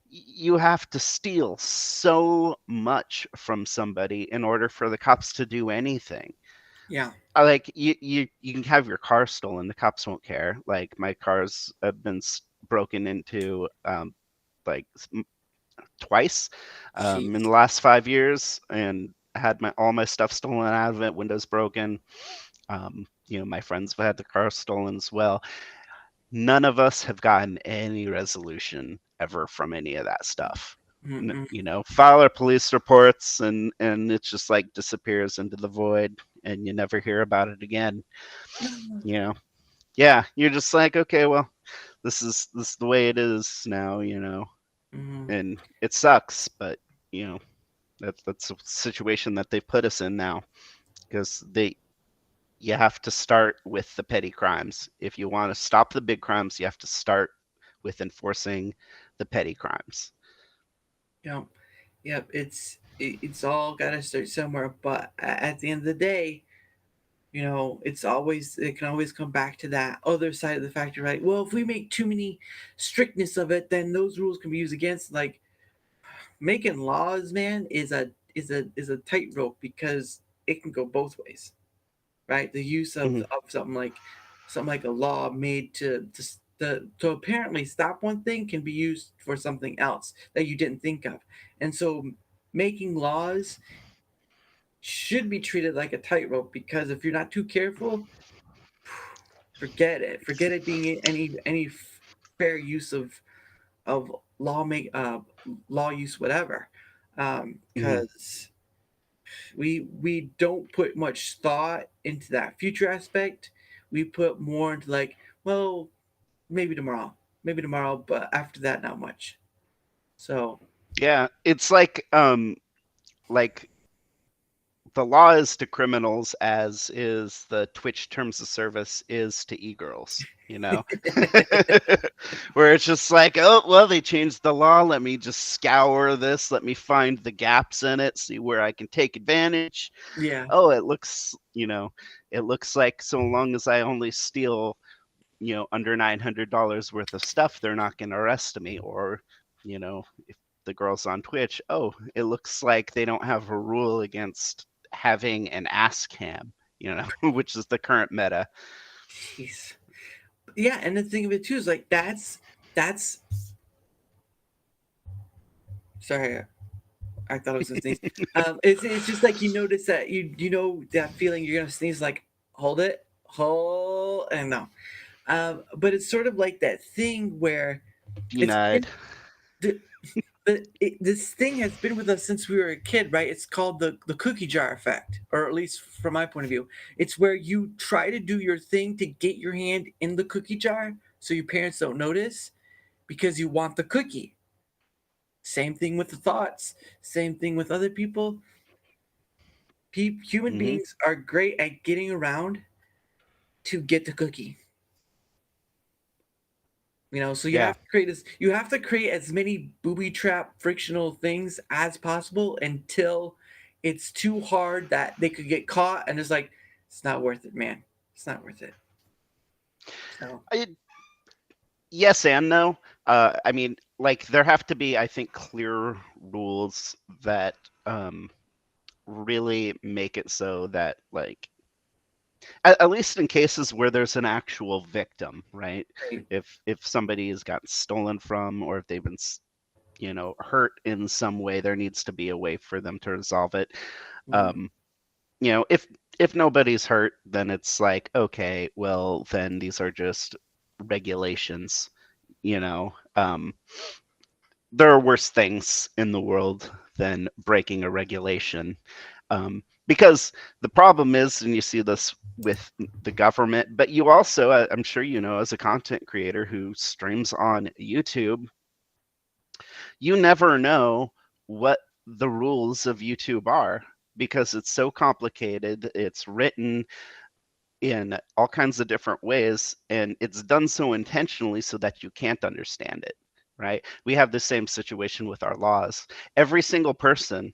you have to steal so much from somebody in order for the cops to do anything. Yeah. Like you can have your car stolen, the cops won't care. Like my cars have been broken into like twice in the Jeez. last 5 years, and I had all my stuff stolen out of it, windows broken. My friends have had the car stolen as well. None of us have gotten any resolution ever from any of that stuff. Mm-mm. File our police reports, and it just like disappears into the void, and you never hear about it again. No. You know, yeah, you're just like, okay, well, this is the way it is now. Mm-hmm. And it sucks, but you know that's a situation that they've put us in now, because you have to start with the petty crimes. If you want to stop the big crimes, you have to start with enforcing the petty crimes. Yep. Yep. It's all got to start somewhere. But at the end of the day, it can always come back to that other side of the factor, right? Well, if we make too many strictness of it, then those rules can be used against. Like, making laws, man, is a tightrope, because it can go both ways, right? The use of, Hmm. of something like a law made to apparently stop one thing can be used for something else that you didn't think of. And so making laws should be treated like a tightrope, because if you're not too careful, forget it being any fair use of law use, whatever. Hmm. Because we don't put much thought into that future aspect. We put more into like, well, maybe tomorrow, but after that, not much. So Yeah, it's like the law is to criminals as is the Twitch terms of service is to e-girls, you know? Where it's just like, oh, well, they changed the law. Let me just scour this. Let me find the gaps in it, see where I can take advantage. Yeah. Oh, it looks, it looks like so long as I only steal, under $900 worth of stuff, they're not going to arrest me. Or, if the girls on Twitch, oh, it looks like they don't have a rule against having an ass cam, which is the current meta. Jeez. Yeah, and the thing of it too is like that's sorry, I thought I was gonna sneeze. It's just like you notice that you know that feeling you're gonna sneeze, like hold, and no. But it's sort of like that thing where it's Denied. been the, this thing has been with us since we were a kid, right? It's called the cookie jar effect, or at least from my point of view, it's where you try to do your thing to get your hand in the cookie jar so your parents don't notice because you want the cookie. Same thing with the thoughts. Same thing with other people. Human Hmm. beings are great at getting around to get the cookie. So you Yeah. have to create this. You have to create as many booby trap frictional things as possible until it's too hard that they could get caught, and it's like it's not worth it, man. It's not worth it. So I, yes and no. I mean, like there have to be, I think, clear rules that really make it so that, like, at least in cases where there's an actual victim, right? right. If somebody has gotten stolen from, or if they've been, hurt in some way, there needs to be a way for them to resolve it. Mhm. Um, if nobody's hurt, then it's like, okay, well, then these are just regulations, you know. There are worse things in the world than breaking a regulation. Because the problem is, and you see this with the government, but you also, I'm sure you know, as a content creator who streams on YouTube, you never know what the rules of YouTube are because it's so complicated. It's written in all kinds of different ways, and it's done so intentionally so that you can't understand it, right? We have the same situation with our laws. Every single person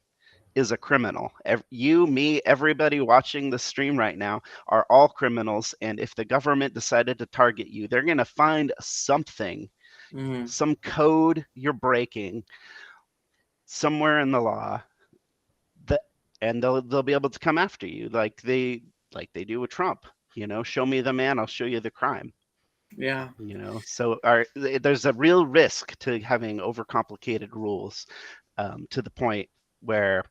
is a criminal. You, me, everybody watching the stream right now are all criminals. And if the government decided to target you, they're going to find something, Mhm. some code you're breaking somewhere in the law, that, and they'll be able to come after you like they do with Trump. Show me the man, I'll show you the crime. Yeah. So there's a real risk to having overcomplicated rules, to the point where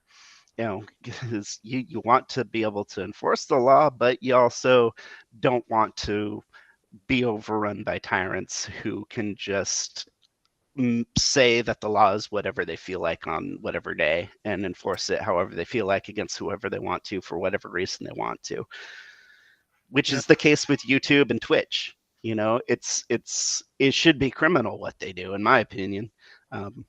because you want to be able to enforce the law, but you also don't want to be overrun by tyrants who can just say that the law is whatever they feel like on whatever day and enforce it however they feel like against whoever they want to for whatever reason they want to, which Yep. is the case with YouTube and Twitch. It should be criminal what they do, in my opinion. Um,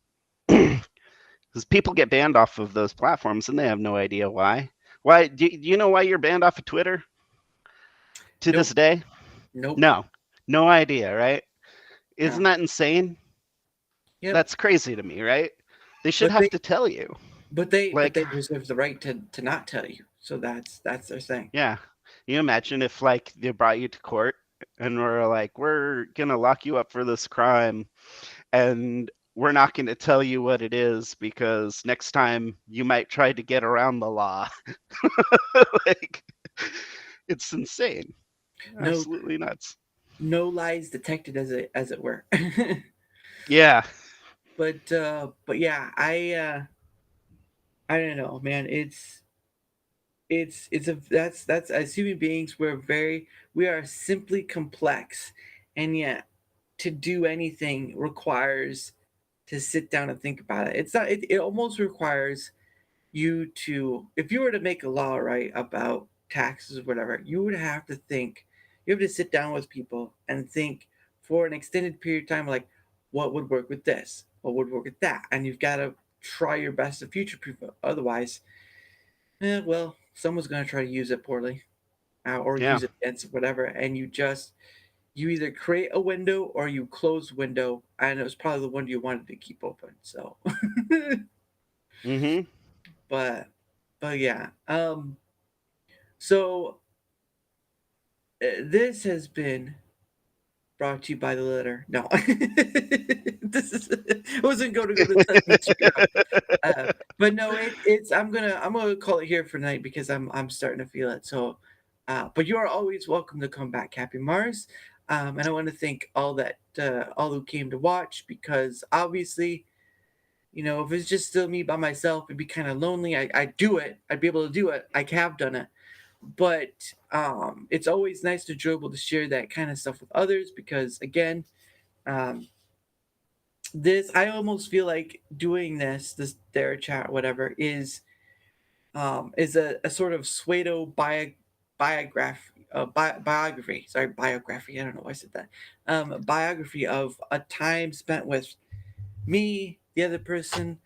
because people get banned off of those platforms and they have no idea why. Why do you know why you're banned off of Twitter to this Nope. day? Nope. No, no idea, right? Isn't No. that insane? Yep. That's crazy to me, right? They should But have they to tell you. but Like, they reserve the right to not tell you. So that's their thing. yeah, you imagine if like they brought you to court and were like, we're gonna lock you up for this crime, and we're not going to tell you what it is because next time you might try to get around the law. Like, it's insane, No absolutely nuts. no lies detected, as it were. Yeah. But yeah, I don't know, man. It's a that's as human beings we are simply complex, and yet to do anything requires to sit down and think about it. It's not it almost requires you to, if you were to make a law, right, about taxes or whatever, you would have to think, you have to sit down with people and think for an extended period of time, like what would work with this, what would work with that, and you've got to try your best to future proof it. Otherwise, well, someone's gonna try to use it poorly, or Yeah. use it against whatever, and you either create a window or you close window, and it was probably the one you wanted to keep open. So, Mm-hmm. but yeah. So this has been brought to you by the letter. No, this is I wasn't going to go to this route. But no, it's I'm gonna call it here for tonight because I'm starting to feel it. So, but you are always welcome to come back, Happy Mars. And I want to thank all who came to watch because obviously, if it's just still me by myself, it'd be kind of lonely. I'd do it. I'd be able to do it. I have done it, but it's always nice to be able to share that kind of stuff with others because again, um, this I almost feel like doing this Darachat whatever is a sort of biography. Sorry, biography. I don't know why I said that. Biography of a time spent with me, the other person,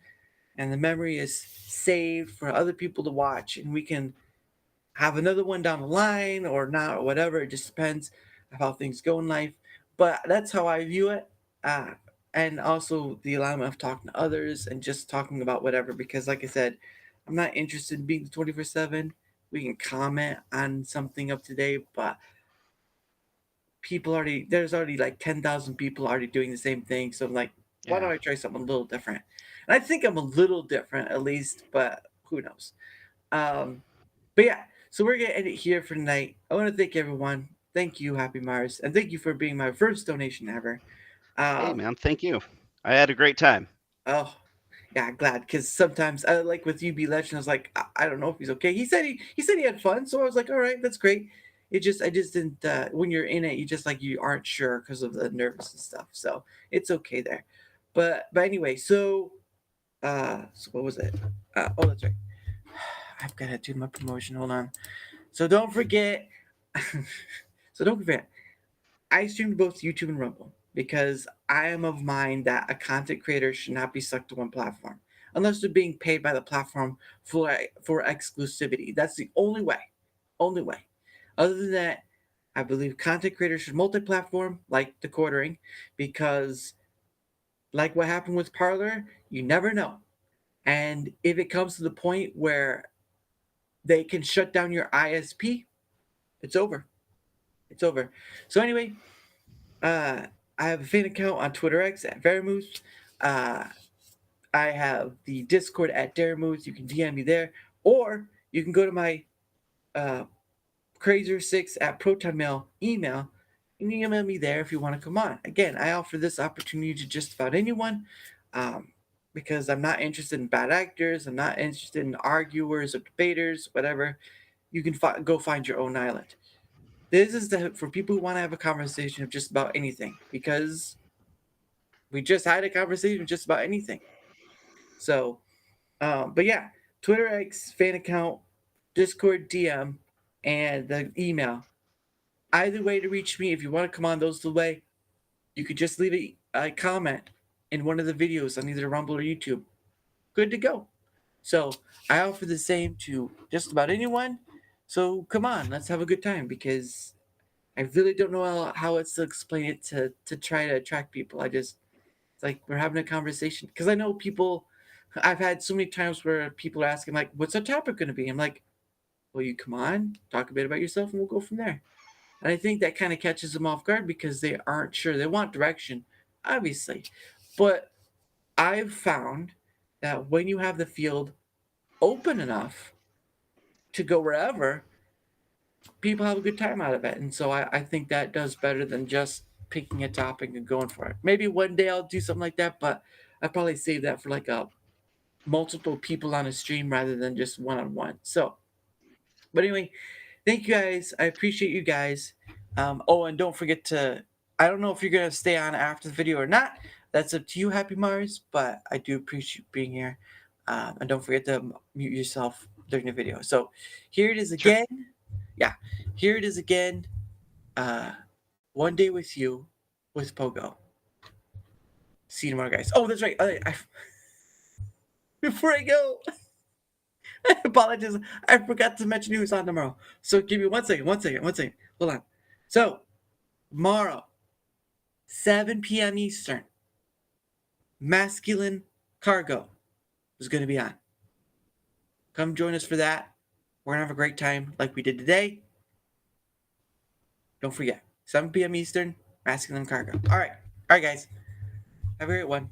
and the memory is saved for other people to watch, and we can have another one down the line or not or whatever. It just depends of how things go in life. But that's how I view it. Uh, and also the alignment of talking to others and just talking about whatever. Because, like I said, I'm not interested in being 24/7. We can comment on something up to date, but there's already like 10,000 people already doing the same thing. So I'm like, why don't Yeah. I try something a little different? And I think I'm a little different at least, but who knows? Um, but yeah, so we're gonna end it here for tonight. I want to thank everyone. Thank you, Happy Mars, and thank you for being my first donation ever. Hey, Um, man. Thank you. I had a great time. oh, yeah, glad because sometimes I like with UB Legend. I was like, I don't know if he's okay. He said he had fun, so I was like, all right, that's great. I just didn't. When you're in it, you aren't sure because of the nervous and stuff. So it's okay there. But anyway, so what was it? Oh, that's right. I've got to do my promotion. Hold on. So don't forget. So don't forget, I stream both YouTube and Rumble because I am of mind that a content creator should not be stuck to one platform unless they're being paid by the platform for exclusivity. That's the only way. Only way. Other than that, I believe content creators should multi-platform, like the quartering, because like what happened with Parlor, you never know. And if it comes to the point where they can shut down your ISP, it's over. It's over. So anyway, I have a fan account on Twitter X at Vermouth. Uh, I have the Discord at Daremouth. You can DM me there, or you can go to my uh, Crazier6 at ProtonMail email and email me there if you want to come on. Again, I offer this opportunity to just about anyone because I'm not interested in bad actors. I'm not interested in arguers or debaters, whatever. You can go find your own island. This is for people who want to have a conversation of just about anything because we just had a conversation just about anything. So, but yeah, Twitter X fan account, Discord DM, and the email. Either way to reach me, if you want to come on those the way, you could just leave a comment in one of the videos on either Rumble or YouTube. Good to go. So I offer the same to just about anyone. So come on, let's have a good time because I really don't know how else to explain it to try to attract people. It's like we're having a conversation because I know people. I've had so many times where people are asking like, "What's the topic going to be?" I'm like, "Well, you come on, talk a bit about yourself, and we'll go from there." And I think that kind of catches them off guard because they aren't sure. They want direction, obviously, but I've found that when you have the field open enough to go wherever, people have a good time out of it. And so I think that does better than just picking a topic and going for it. Maybe one day I'll do something like that, but I probably save that for like a multiple people on a stream rather than just one on one. So, but anyway, thank you guys. I appreciate you guys. Oh, and don't forget to. I don't know if you're gonna stay on after the video or not. That's up to you, Happy Mars. But I do appreciate being here. And don't forget to mute yourself during the video. So here it is Sure. again. Yeah, here it is again. Uh, One day with you, with Pogo. See you tomorrow, guys. Oh, that's right. Before I go, I apologize. I forgot to mention who's on tomorrow. So give me 1 second. Hold on. So tomorrow, 7 p.m. Eastern, Masculine Cargo is going to be on. Come join us for that. We're going to have a great time like we did today. Don't forget, 7 p.m. Eastern, Masculine Cargo. All right, guys. Have a great one.